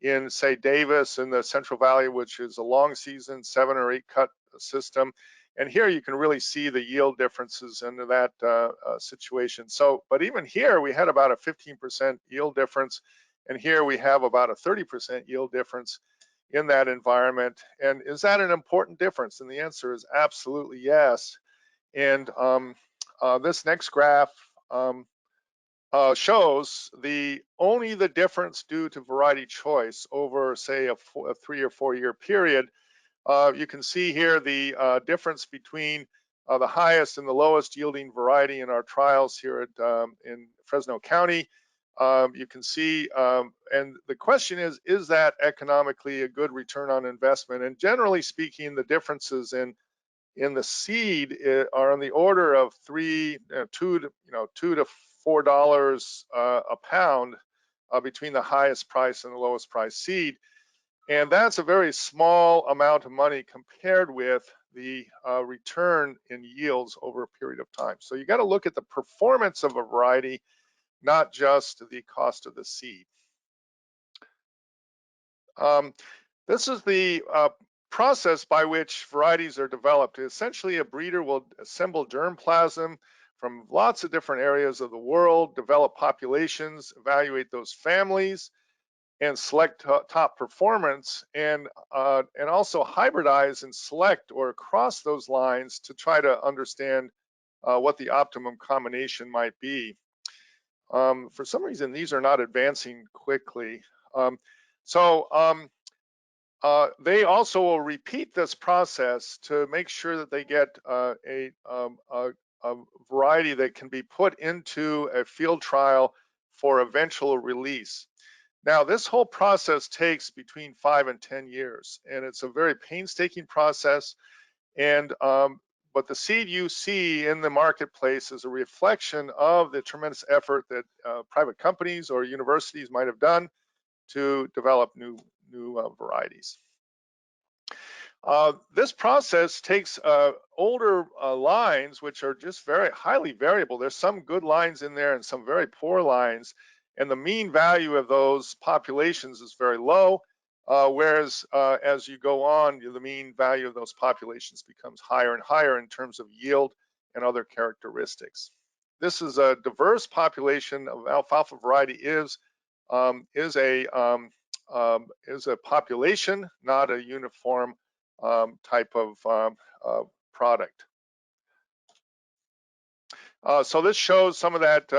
in, say, Davis in the Central Valley, which is a long season 7 or 8 cut system. And here you can really see the yield differences into that situation. So, but even here we had about a 15% yield difference, and here we have about a 30% yield difference in that environment. And is that an important difference? And the answer is absolutely yes. And this next graph shows only the difference due to variety choice over, say, a 3 or 4 year period. You can see here the difference between the highest and the lowest yielding variety in our trials here at in Fresno County. You can see, and the question is that economically a good return on investment? And generally speaking, the differences in in the seed are on the order of $2 to $4 a pound between the highest price and the lowest price seed. And that's a very small amount of money compared with the return in yields over a period of time. So you got to look at the performance of a variety, not just the cost of the seed. This is the process by which varieties are developed. Essentially, a breeder will assemble germplasm from lots of different areas of the world, develop populations, evaluate those families, and select top performance, and also hybridize and select or cross those lines to try to understand what the optimum combination might be. For some reason, these are not advancing quickly. They also will repeat this process to make sure that they get a variety that can be put into a field trial for eventual release. Now, this whole process takes between 5 and 10 years, and it's a very painstaking process. And but the seed you see in the marketplace is a reflection of the tremendous effort that private companies or universities might have done to develop new varieties. This process takes older lines, which are just very highly variable. There's some good lines in there and some very poor lines, and the mean value of those populations is very low, whereas as you go on, the mean value of those populations becomes higher and higher in terms of yield and other characteristics. This is a diverse population of alfalfa variety is a population, not a uniform type of product. So this shows some of that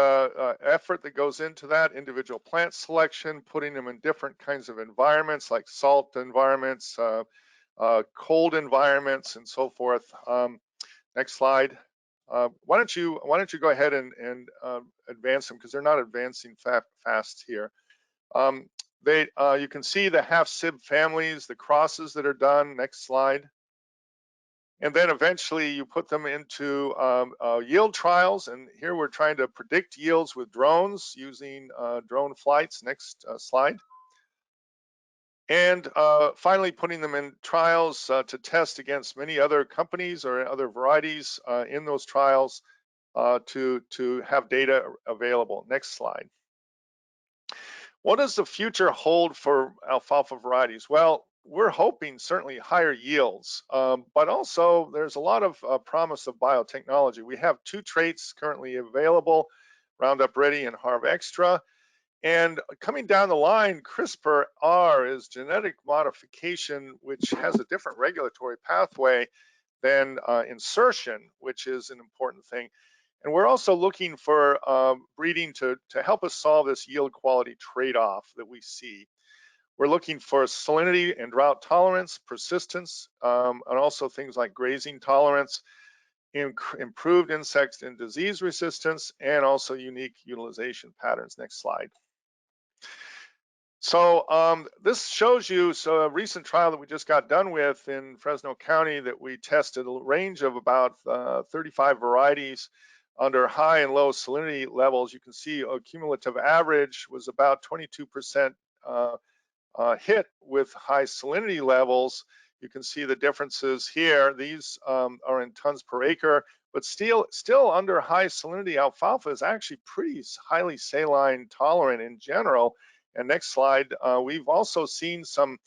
effort that goes into that individual plant selection, putting them in different kinds of environments like salt environments, cold environments, and so forth. Next slide. Why don't you go ahead and advance them, because they're not advancing fast here. You can see the half sib families, the crosses that are done. Next slide. And then eventually you put them into yield trials. And here we're trying to predict yields with drones using drone flights. Next slide. And finally putting them in trials to test against many other companies or other varieties in those trials to have data available. Next slide. What does the future hold for alfalfa varieties? Well, we're hoping certainly higher yields, but also there's a lot of promise of biotechnology. We have 2 traits currently available, Roundup Ready and Harv Extra. And coming down the line, CRISPR-R is genetic modification, which has a different regulatory pathway than insertion, which is an important thing. And we're also looking for breeding to help us solve this yield quality trade-off that we see. We're looking for salinity and drought tolerance, persistence, and also things like grazing tolerance, improved insect and disease resistance, and also unique utilization patterns. Next slide. So this shows you a recent trial that we just got done with in Fresno County that we tested a range of about 35 varieties under high and low salinity levels. You can see a cumulative average was about 22% hit with high salinity levels. You can see the differences here. These are in tons per acre, but still under high salinity, alfalfa is actually pretty highly saline tolerant in general. And next slide, we've also seen some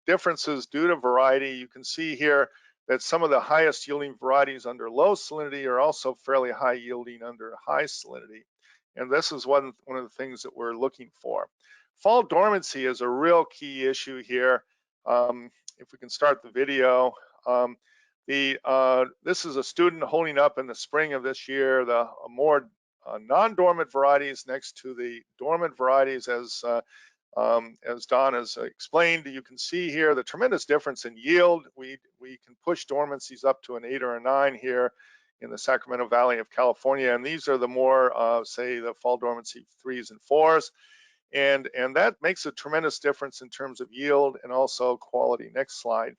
differences due to variety. You can see here that some of the highest yielding varieties under low salinity are also fairly high yielding under high salinity. And this is one of the things that we're looking for. Fall dormancy is a real key issue here. If we can start the video. This is a student holding up in the spring of this year the more non-dormant varieties next to the dormant varieties. As Don has explained, you can see here the tremendous difference in yield. We can push dormancies up to an 8 or a 9 here in the Sacramento Valley of California, and these are the more say the fall dormancy 3s and 4s, and that makes a tremendous difference in terms of yield and also quality. Next slide.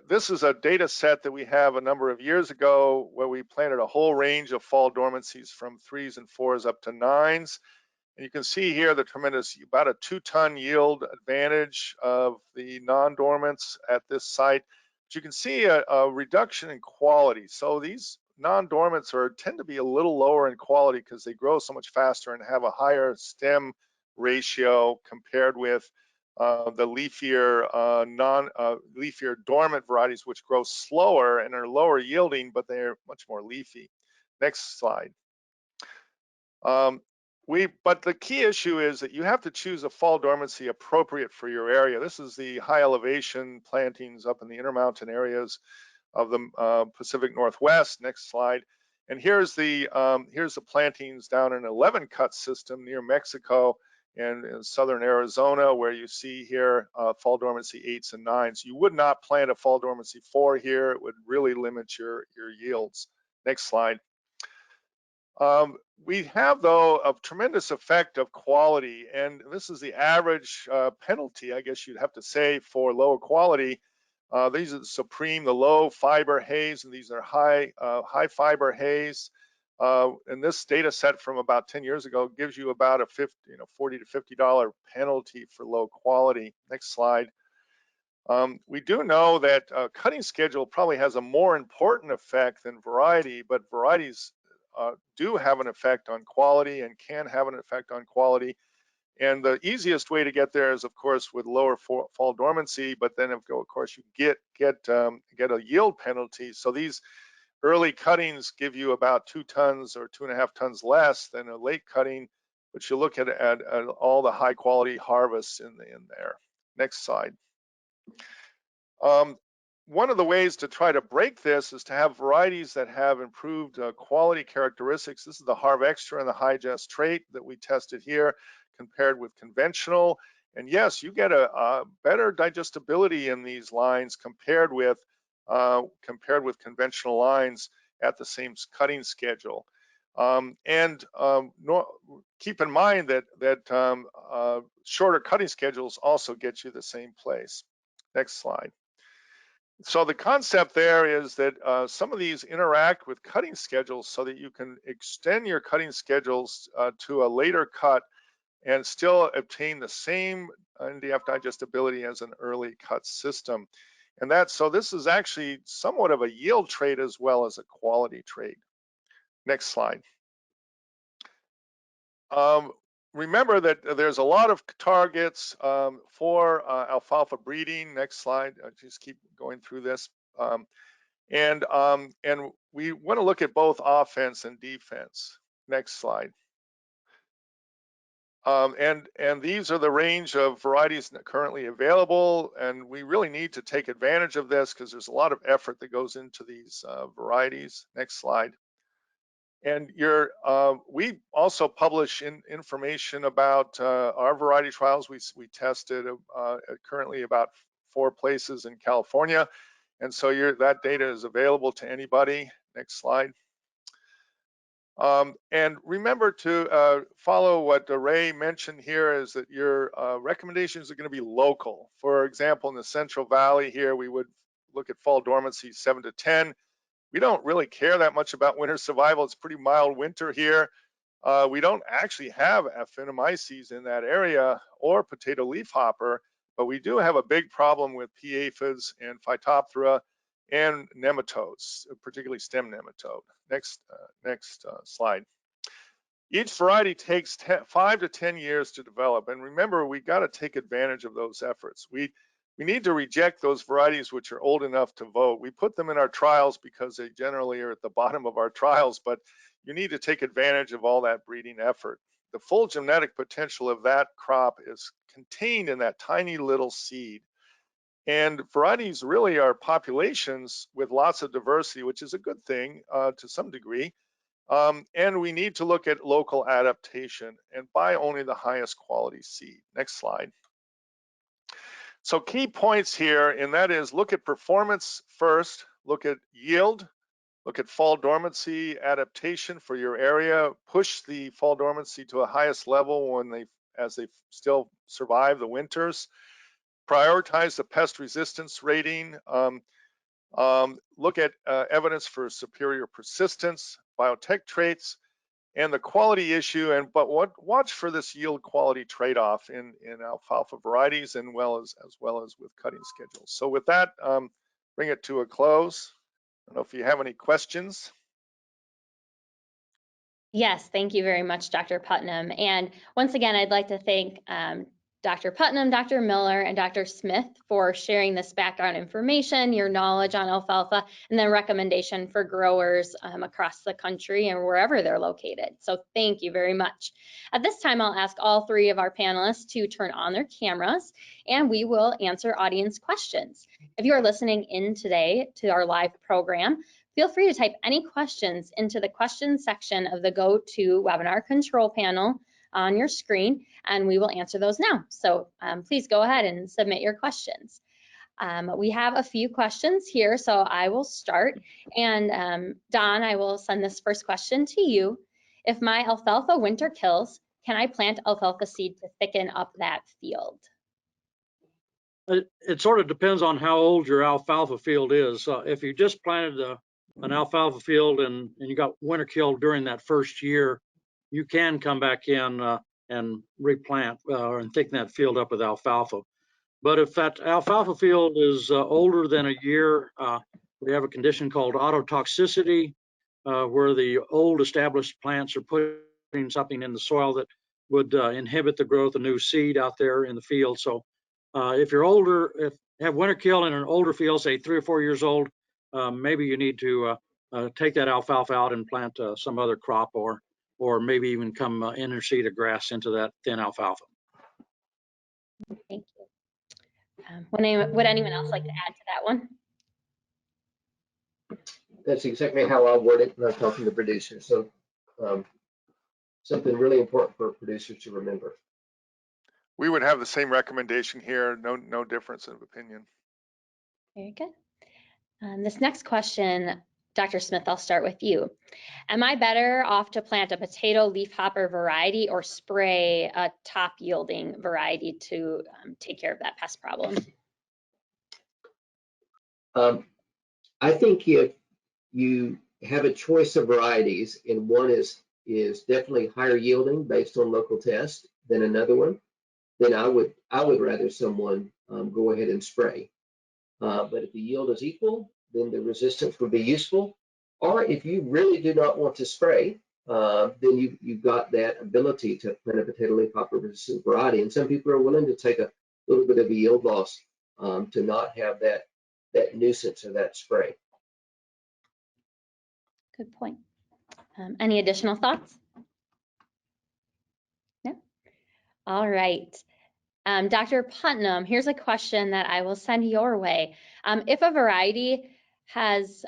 this is a data set that we have a number of years ago where we planted a whole range of fall dormancies from 3s and 4s up to 9s. And you can see here the tremendous, about a 2-ton yield advantage of the non-dormants at this site. But you can see a reduction in quality. So these non-dormants tend to be a little lower in quality because they grow so much faster and have a higher stem ratio compared with the leafier leafier dormant varieties, which grow slower and are lower yielding, but they're much more leafy. Next slide. But the key issue is that you have to choose a fall dormancy appropriate for your area. This is the high elevation plantings up in the Intermountain areas of the Pacific Northwest. Next slide. And here's the plantings down in 11 cut system near Mexico and in southern Arizona, where you see here fall dormancy 8s and 9s. You would not plant a fall dormancy 4 here. It would really limit your yields. Next slide. We have, though, a tremendous effect of quality, and this is the average penalty, I guess you'd have to say, for lower quality. These are the Supreme, the low fiber haze, and these are high fiber haze. And this data set from about 10 years ago gives you about a $40 to $50 penalty for low quality. Next slide. We do know that cutting schedule probably has a more important effect than variety, but varieties do have an effect on quality and can have an effect on quality. And the easiest way to get there is, of course, with lower fall dormancy, but then of course you get a yield penalty. So these early cuttings give you about 2 tons or 2.5 tons less than a late cutting, but you look at all the high quality harvests in there. Next slide. One of the ways to try to break this is to have varieties that have improved quality characteristics. This is the Harv Extra and the High Jest trait that we tested here compared with conventional. And yes, you get a better digestibility in these lines compared with conventional lines at the same cutting schedule. Keep in mind that shorter cutting schedules also get you the same place. Next slide. So the concept there is that some of these interact with cutting schedules so that you can extend your cutting schedules to a later cut and still obtain the same NDF digestibility as an early cut system. And so this is actually somewhat of a yield trait as well as a quality trait. Next slide. Remember that there's a lot of targets for alfalfa breeding. Next slide. Just keep going through this. And we want to look at both offense and defense. Next slide. And these are the range of varieties currently available, and we really need to take advantage of this because there's a lot of effort that goes into these varieties. Next slide. And we also publish information about our variety trials. We tested currently about 4 places in California, and so that data is available to anybody. Next slide. And remember to follow what Ray mentioned here, is that your recommendations are going to be local. For example, in the Central Valley here, we would look at fall dormancy 7 to 10. We don't really care that much about winter survival. It's pretty mild winter here. We don't actually have Aphanomyces in that area or potato leafhopper, but we do have a big problem with pea aphids and Phytophthora and nematodes, particularly stem nematode. Next slide. Each variety takes 5 to 10 years to develop, and remember, we got to take advantage of those efforts. We need to reject those varieties which are old enough to vote. We put them in our trials because they generally are at the bottom of our trials, but you need to take advantage of all that breeding effort. The full genetic potential of that crop is contained in that tiny little seed. And varieties really are populations with lots of diversity, which is a good thing to some degree. And we need to look at local adaptation and buy only the highest quality seed. Next slide. So key points here, and that is look at performance first, look at yield, look at fall dormancy adaptation for your area, push the fall dormancy to a highest level as they still survive the winters. prioritize the pest resistance rating, look at evidence for superior persistence, biotech traits, and the quality issue, but watch for this yield quality trade-off in alfalfa varieties and as well as with cutting schedules. So with that, bring it to a close. I don't know if you have any questions. Yes, thank you very much, Dr. Putnam. And once again, I'd like to thank Dr. Putnam, Dr. Miller, and Dr. Smith for sharing this background information, your knowledge on alfalfa, and then recommendation for growers across the country and wherever they're located. So thank you very much. At this time, I'll ask all three of our panelists to turn on their cameras, and we will answer audience questions. If you are listening in today to our live program, feel free to type any questions into the questions section of the GoToWebinar control panel on your screen, and we will answer those now. So please go ahead and submit your questions. We have a few questions here, so I will start. And Don, I will send this first question to you. If my alfalfa winter kills, can I plant alfalfa seed to thicken up that field? It sort of depends on how old your alfalfa field is. If you just planted an alfalfa field and you got winter kill during that first year, you can come back in and replant and thicken that field up with alfalfa. But if that alfalfa field is older than a year, we have a condition called autotoxicity, where the old established plants are putting something in the soil that would inhibit the growth of new seed out there in the field. So if you're older, if you have winter kill in an older field, say 3 or 4 years old, maybe you need to take that alfalfa out and plant some other crop, or maybe even come interseed a grass into that thin alfalfa. Thank you. Would anyone else like to add to that one? That's exactly how I word it when I'm talking to producers. So something really important for producers to remember. We would have the same recommendation here, no difference of opinion. Very good. This next question, Dr. Smith, I'll start with you. Am I better off to plant a potato leafhopper variety or spray a top yielding variety to take care of that pest problem? I think if you have a choice of varieties and one is definitely higher yielding based on local test than another one, then I would rather someone go ahead and spray. But if the yield is equal, then the resistance would be useful. Or if you really do not want to spray, then you've got that ability to plant a potato leafhopper resistant variety. And some people are willing to take a little bit of a yield loss to not have that nuisance or that spray. Good point. Any additional thoughts? No? All right. Dr. Putnam, here's a question that I will send your way. If a variety has,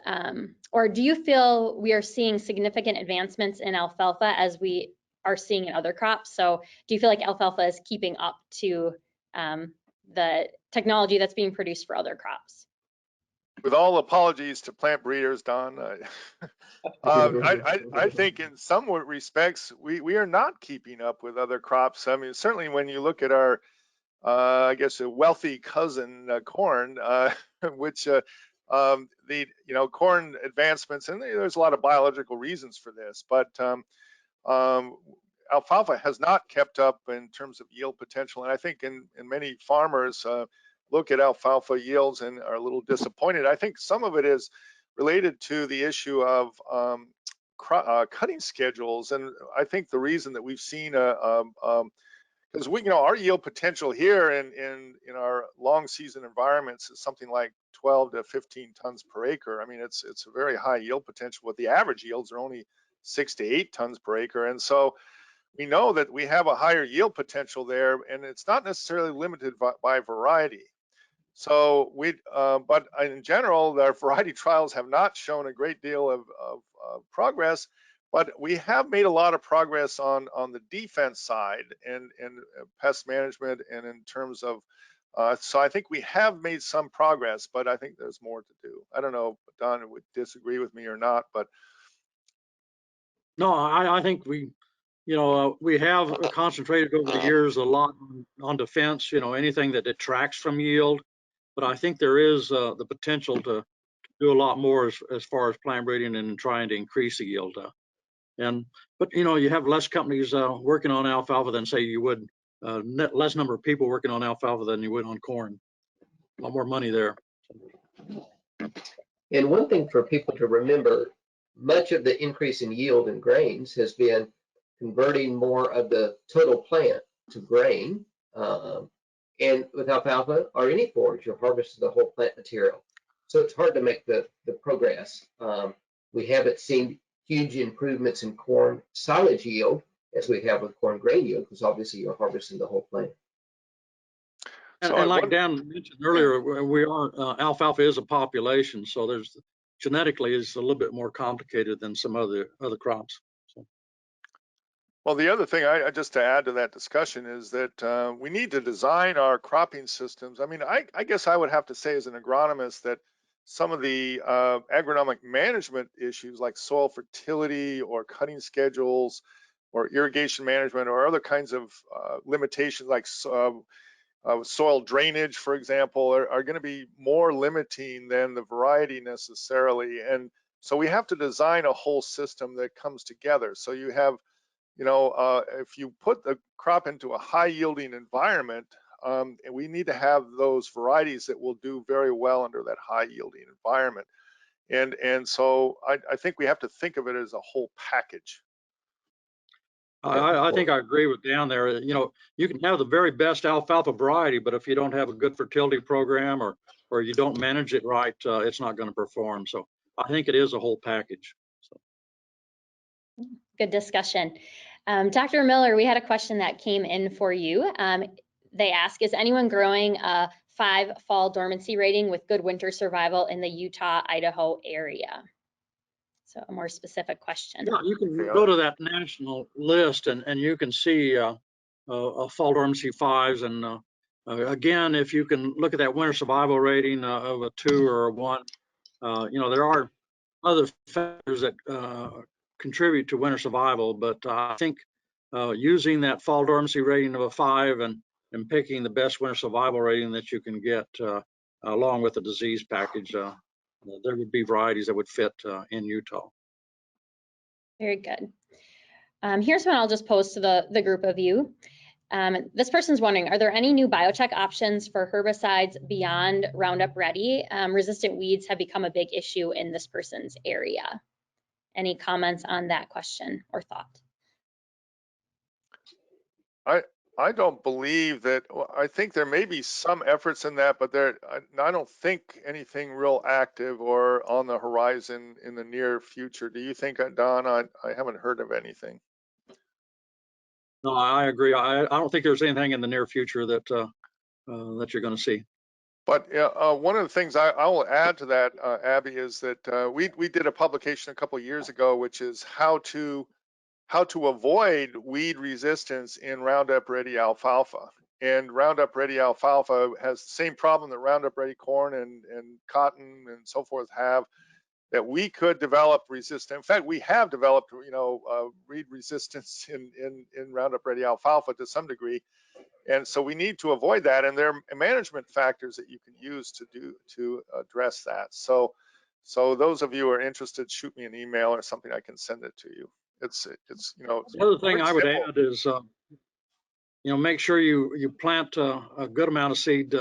or do you feel we are seeing significant advancements in alfalfa as we are seeing in other crops? So do you feel like alfalfa is keeping up to the technology that's being produced for other crops? With all apologies to plant breeders, Don, I think in some respects we are not keeping up with other crops. I mean, certainly when you look at our, I guess, a wealthy cousin corn, which corn advancements, and there's a lot of biological reasons for this, but alfalfa has not kept up in terms of yield potential, and I think in many farmers look at alfalfa yields and are a little disappointed. I think some of it is related to the issue of cutting schedules, and I think the reason that we've seen because our yield potential here in our long season environments is something like 12 to 15 tons per acre. I mean, it's a very high yield potential, but the average yields are only 6 to 8 tons per acre, and so we know that we have a higher yield potential there, and it's not necessarily limited by variety. So but in general, our variety trials have not shown a great deal of progress, but we have made a lot of progress on the defense side and pest management, and in terms of, so I think we have made some progress, but I think there's more to do. I don't know if Don would disagree with me or not, but. No, I think we We have concentrated over the years a lot on defense, anything that detracts from yield. But I think there is the potential to do a lot more as far as plant breeding and trying to increase the yield. But you have less companies working on alfalfa than say you would, less number of people working on alfalfa than you would on corn. A lot more money there. And one thing for people to remember, much of the increase in yield in grains has been converting more of the total plant to grain. And with alfalfa or any forage, you're harvesting the whole plant material. So it's hard to make the progress. We haven't seen huge improvements in corn silage yield as we have with corn grain yield, because obviously you're harvesting the whole plant. And like Dan mentioned earlier, we are alfalfa is a population, so there's genetically is a little bit more complicated than some other crops. So. Well, the other thing, just to add to that discussion, is that we need to design our cropping systems. I mean, I guess I would have to say as an agronomist that some of the agronomic management issues like soil fertility or cutting schedules or irrigation management or other kinds of limitations like soil drainage, for example, are going to be more limiting than the variety necessarily. And so we have to design a whole system that comes together. So you have, if you put the crop into a high yielding environment, we need to have those varieties that will do very well under that high yielding environment. And so I think we have to think of it as a whole package. I think I agree with Dan there. You can have the very best alfalfa variety, but if you don't have a good fertility program or you don't manage it right, it's not going to perform. So I think it is a whole package. So. Good discussion. Dr. Miller, we had a question that came in for you. They ask, is anyone growing a 5 fall dormancy rating with good winter survival in the Utah, Idaho area? So a more specific question. Yeah, you can go to that national list and you can see fall dormancy 5s. And again, if you can look at that winter survival rating of a 2 or a 1, there are other factors that contribute to winter survival. But I think using that fall dormancy rating of a 5 and picking the best winter survival rating that you can get along with the disease package, there would be varieties that would fit in Utah. Very good. Here's one I'll just pose to the group of you. This person's wondering, are there any new biocheck options for herbicides beyond Roundup Ready? Resistant weeds have become a big issue in this person's area. Any comments on that question or thought? I don't believe that. I think there may be some efforts in that, but I don't think anything real active or on the horizon in the near future. Do you think, Don? I haven't heard of anything. No, I agree. I don't think there's anything in the near future that that you're going to see. But one of the things I will add to that, Abby, is that we did a publication a couple of years ago, which is how to avoid weed resistance in Roundup Ready alfalfa. And Roundup Ready alfalfa has the same problem that Roundup Ready corn and cotton and so forth have, that we could develop resistance. In fact, we have developed, weed resistance in Roundup Ready alfalfa to some degree. And so we need to avoid that. And there are management factors that you can use to address that. So those of you who are interested, shoot me an email or something, I can send it to you. It's the other thing I would add is make sure you plant a good amount of seed,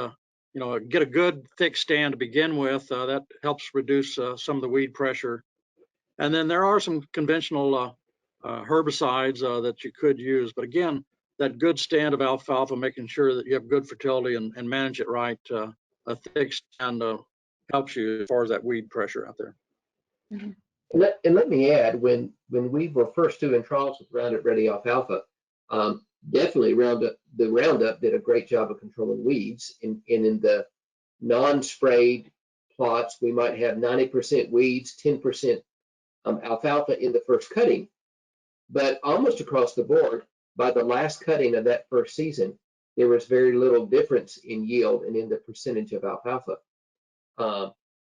get a good thick stand to begin with. That helps reduce some of the weed pressure. And then there are some conventional herbicides that you could use, but again, that good stand of alfalfa, making sure that you have good fertility and manage it right, a thick stand helps you as far as that weed pressure out there. Mm-hmm. And let me add, when we were first doing trials with Roundup Ready alfalfa, definitely Roundup did a great job of controlling weeds. And in the non-sprayed plots, we might have 90% weeds, 10% alfalfa in the first cutting. But almost across the board, by the last cutting of that first season, there was very little difference in yield and in the percentage of alfalfa.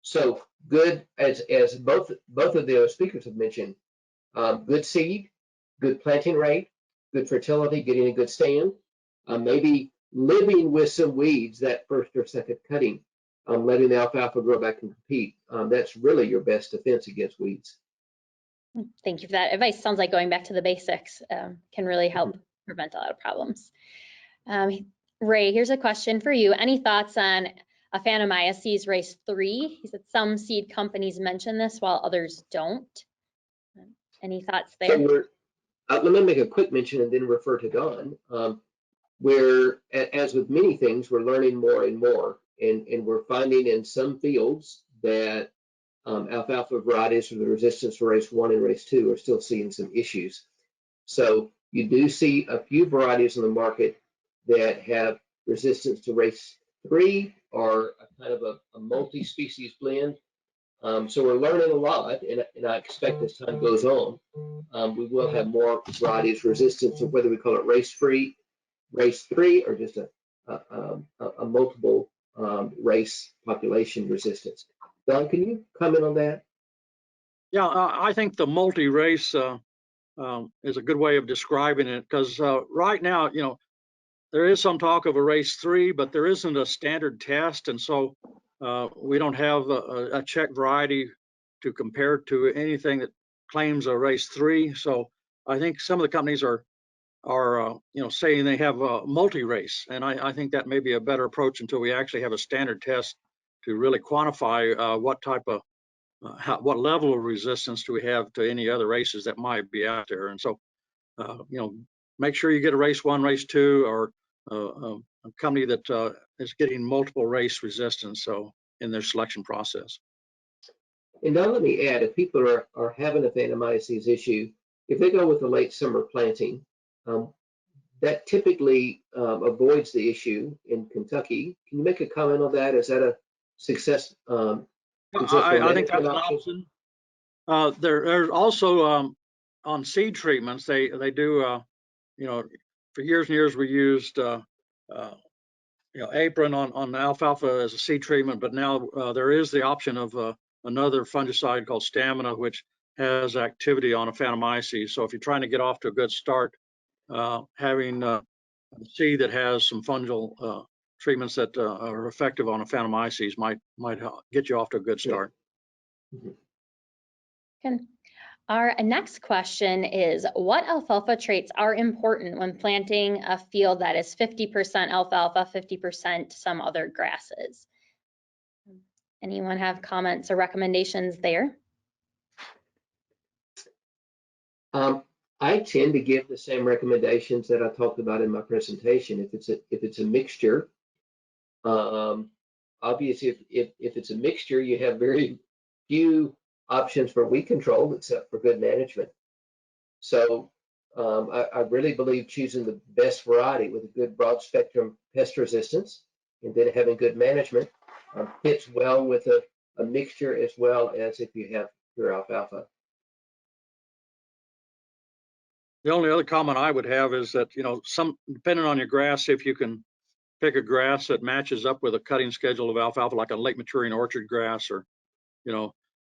So good, as both of the speakers have mentioned, good seed, good planting rate, good fertility, getting a good stand, maybe living with some weeds that first or second cutting, letting the alfalfa grow back and compete. That's really your best defense against weeds. Thank you for that advice. Sounds like going back to the basics can really help prevent a lot of problems. Ray, here's a question for you. Any thoughts on Aphanomyces race 3? He said some seed companies mention this while others don't. Any thoughts there? So let me make a quick mention and then refer to Don. Where, as with many things, we're learning more and more, and we're finding in some fields that alfalfa varieties with the resistance to race 1 and race 2 are still seeing some issues. So you do see a few varieties in the market that have resistance to race 3 or a kind of a multi-species blend. So we're learning a lot, and I expect as time goes on, we will have more varieties resistant to whether we call it race 3, or just a multiple race population resistance. Don, can you comment on that? Yeah, I think the multi-race is a good way of describing it, because right now, there is some talk of a race 3, but there isn't a standard test, and so we don't have a check variety to compare to anything that claims a race 3. So I think some of the companies are saying they have a multi-race, and I think that may be a better approach until we actually have a standard test to really quantify what type of what level of resistance do we have to any other races that might be out there. And so make sure you get a race 1, race 2, or a company that is getting multiple race resistance in their selection process. And now let me add, if people are having a Aphanomyces issue, if they go with a late summer planting, that typically avoids the issue in Kentucky. Can you make a comment on that? Is that a success? I think that's an option. There's also on seed treatments, they do, for years and years we used apron on alfalfa as a seed treatment, but now there is the option of another fungicide called Stamina, which has activity on Aphanomyces. So if you're trying to get off to a good start, having a seed that has some fungal treatments that are effective on Aphanomyces might get you off to a good start. Okay. Our next question is, what alfalfa traits are important when planting a field that is 50% alfalfa, 50% some other grasses? Anyone have comments or recommendations there? I tend to give the same recommendations that I talked about in my presentation. If it's a mixture, obviously if it's a mixture, you have very few options for weed control except for good management. So I really believe choosing the best variety with a good broad spectrum pest resistance and then having good management fits well with a mixture as well as if you have pure alfalfa. The only other comment I would have is that, depending on your grass, if you can pick a grass that matches up with a cutting schedule of alfalfa, like a late maturing orchard grass, or,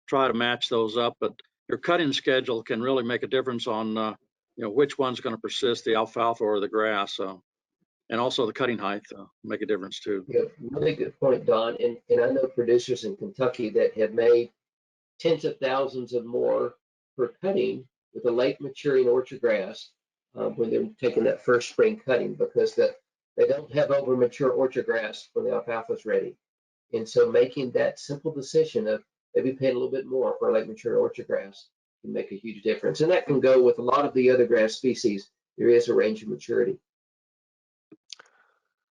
try to match those up. But your cutting schedule can really make a difference on, which one's going to persist, the alfalfa or the grass. And also the cutting height make a difference too. Yeah, really good point, Don. And I know producers in Kentucky that have made tens of thousands of more per cutting with a late maturing orchard grass when they're taking that first spring cutting, because they don't have over mature orchard grass when the alfalfa is ready. And so making that simple decision of maybe paying a little bit more for a late mature orchard grass can make a huge difference. And that can go with a lot of the other grass species. There is a range of maturity.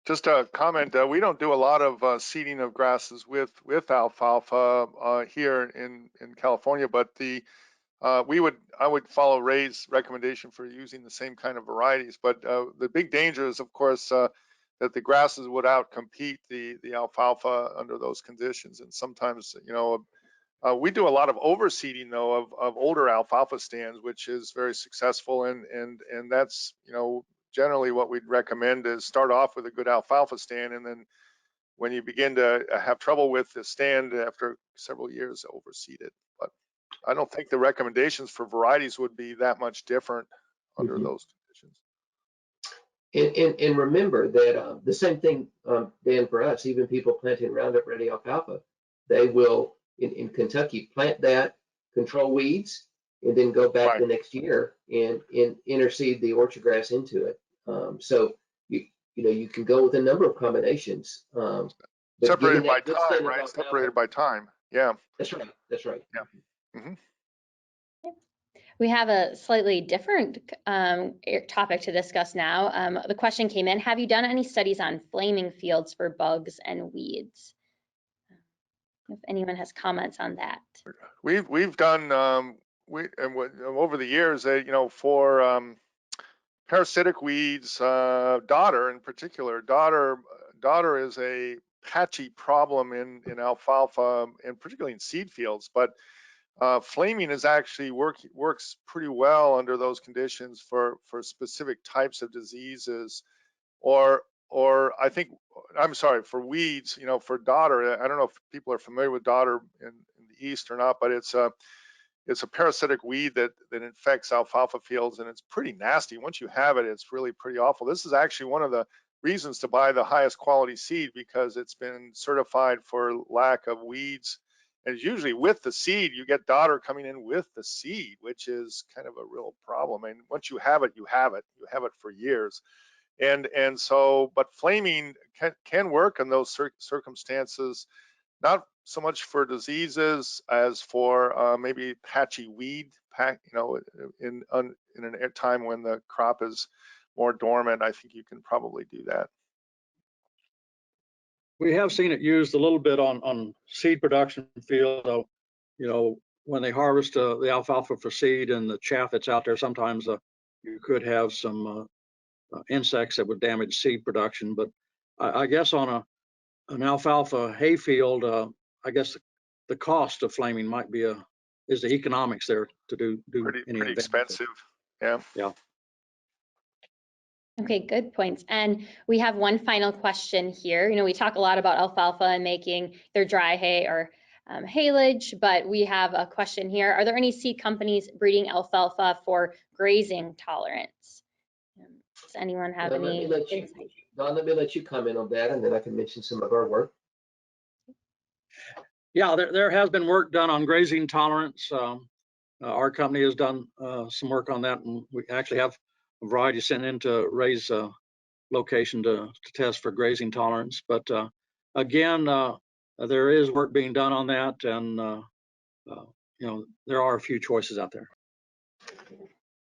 Just a comment, we don't do a lot of seeding of grasses with alfalfa here in California, but I would follow Ray's recommendation for using the same kind of varieties. But the big danger is, of course, that the grasses would outcompete the alfalfa under those conditions. And sometimes, we do a lot of overseeding though of older alfalfa stands, which is very successful, and that's generally what we'd recommend is start off with a good alfalfa stand, and then when you begin to have trouble with the stand after several years, overseed it. But I don't think the recommendations for varieties would be that much different under those conditions. And remember that the same thing, Dan, for us, even people planting Roundup Ready alfalfa, they will in Kentucky plant that, control weeds, and then go back Right. the next year and interseed the orchard grass into it. So you can go with a number of combinations. But Separated getting by that good time, standard right? alfalfa, Separated by time. Yeah. That's right. That's right. Yeah. Mm-hmm. We have a slightly different topic to discuss now. The question came in, have you done any studies on flaming fields for bugs and weeds? If anyone has comments on that. We've done over the years, for parasitic weeds, dodder in particular. Dodder is a patchy problem in alfalfa and particularly in seed fields, but flaming is actually works pretty well under those conditions for specific types of diseases, or I think, I'm sorry, for weeds, for dodder. I don't know if people are familiar with dodder in the East or not, but it's a parasitic weed that infects alfalfa fields, and it's pretty nasty. Once you have it, it's really pretty awful. This is actually one of the reasons to buy the highest quality seed, because it's been certified for lack of weeds. And usually with the seed, you get dodder coming in with the seed, which is kind of a real problem. And once you have it, you have it. You have it for years. And so, but flaming can work in those circumstances, not so much for diseases as for maybe patchy weed, in a time when the crop is more dormant. I think you can probably do that. We have seen it used a little bit on seed production field. When they harvest the alfalfa for seed and the chaff that's out there, sometimes you could have some insects that would damage seed production. But I guess on an alfalfa hay field, I guess the cost of flaming might be is the economics there to do pretty expensive. Yeah. Yeah. Okay, good points. And we have one final question here. We talk a lot about alfalfa and making their dry hay or haylage, but we have a question here. Are there any seed companies breeding alfalfa for grazing tolerance? Does anyone have any insight? Don, let me let you comment on that, and then I can mention some of our work. Yeah, there has been work done on grazing tolerance. Our company has done some work on that, and we actually have a variety sent in to Ray's location to test for grazing tolerance. But again, there is work being done on that, and there are a few choices out there.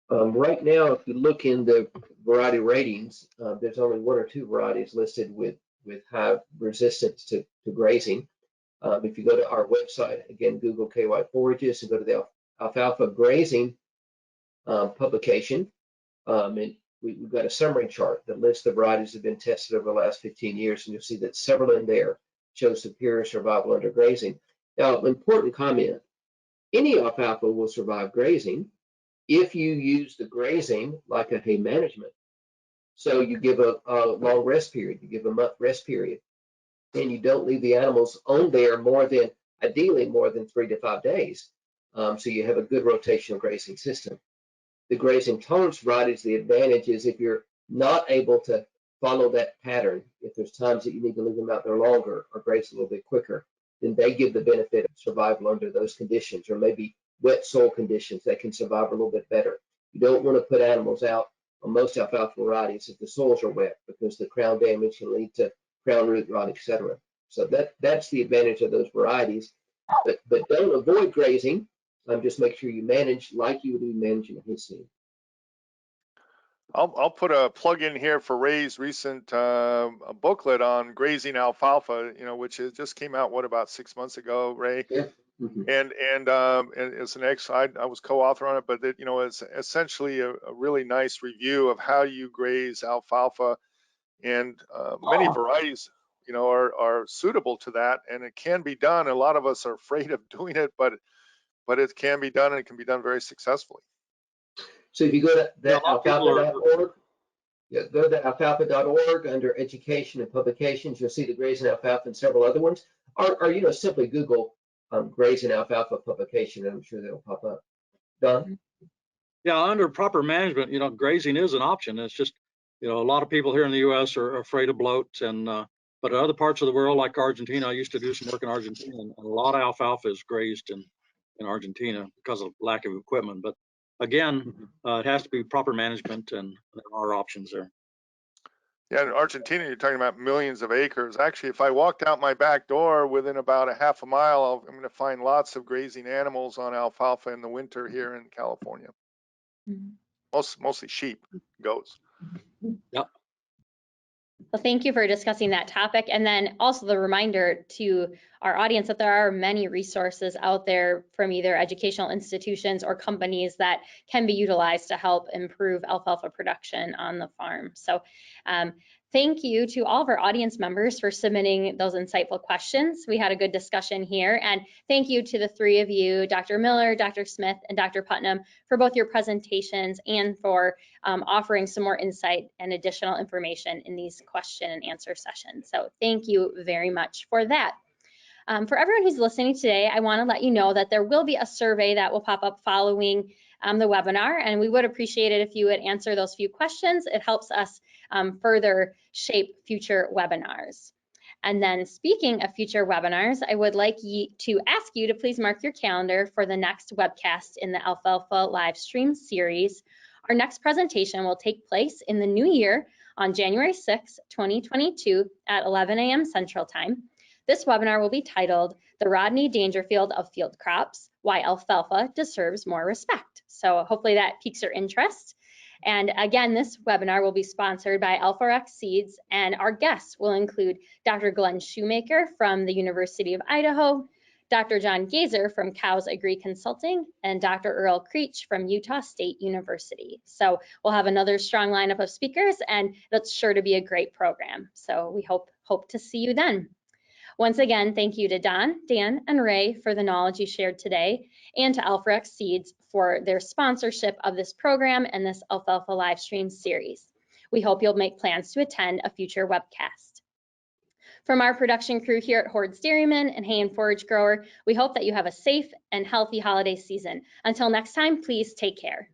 Right now, if you look in the variety ratings, there's only one or two varieties listed with high resistance to grazing. If you go to our website, again, Google KY forages and go to the alfalfa grazing publication, and we've got a summary chart that lists the varieties that have been tested over the last 15 years, and you'll see that several in there show superior survival under grazing. Now, important comment, any alfalfa will survive grazing if you use the grazing like a hay management. So you give a long rest period, you give a month rest period, and you don't leave the animals on there ideally more than 3 to 5 days. So you have a good rotational grazing system. The grazing tolerance varieties, the advantage is if you're not able to follow that pattern, if there's times that you need to leave them out there longer or graze a little bit quicker, then they give the benefit of survival under those conditions, or maybe wet soil conditions that can survive a little bit better. You don't want to put animals out on most alfalfa varieties if the soils are wet, because the crown damage can lead to crown root rot, etc. So that's the advantage of those varieties. But don't avoid grazing. Just make sure you manage like you would be managing a hay seed. I'll put a plug in here for Ray's recent a booklet on grazing alfalfa, which just came out about 6 months ago, Ray. Yeah. Mm-hmm. And it's an I was co-author on it, but it's essentially a really nice review of how you graze alfalfa, and many varieties are suitable to that, and it can be done. A lot of us are afraid of doing it, but it can be done, and it can be done very successfully. So if you go to alfalfa.org, go to alfalfa.org under education and publications, you'll see the grazing alfalfa and several other ones. Or simply Google grazing alfalfa publication, and I'm sure that'll pop up. Don? Yeah, under proper management, grazing is an option. It's just You know, a lot of people here in the U.S. are afraid of bloat, and but in other parts of the world, like Argentina, I used to do some work in Argentina, and a lot of alfalfa is grazed in Argentina because of lack of equipment. But again, it has to be proper management, and there are options there. Yeah, in Argentina, you're talking about millions of acres. Actually, if I walked out my back door within about a half a mile, I'm going to find lots of grazing animals on alfalfa in the winter here in California. Mostly sheep, goats. Yep. Well, thank you for discussing that topic. And then also the reminder to our audience that there are many resources out there from either educational institutions or companies that can be utilized to help improve alfalfa production on the farm. So thank you to all of our audience members for submitting those insightful questions. We had a good discussion here. And thank you to the three of you, Dr. Miller, Dr. Smith, and Dr. Putnam, for both your presentations and for offering some more insight and additional information in these question and answer sessions. So thank you very much for that. For everyone who's listening today, I want to let you know that there will be a survey that will pop up following the webinar, and we would appreciate it if you would answer those few questions. It helps us further shape future webinars. And then speaking of future webinars, I would like to ask you to please mark your calendar for the next webcast in the Alfalfa live stream series. Our next presentation will take place in the new year on January 6, 2022 at 11 a.m. Central Time. This webinar will be titled, The Rodney Dangerfield of Field Crops, Why Alfalfa Deserves More Respect. So hopefully that piques your interest. And again, this webinar will be sponsored by Alforex Seeds, and our guests will include Dr. Glenn Shoemaker from the University of Idaho, Dr. John Gazer from Cows Agri Consulting, and Dr. Earl Creech from Utah State University. So we'll have another strong lineup of speakers, and that's sure to be a great program. So we hope to see you then. Once again, thank you to Don, Dan, and Ray for the knowledge you shared today, and to Alforex Seeds for their sponsorship of this program and this Alfalfa live stream series. We hope you'll make plans to attend a future webcast. From our production crew here at Hordes Dairyman and Hay and Forage Grower, we hope that you have a safe and healthy holiday season. Until next time, please take care.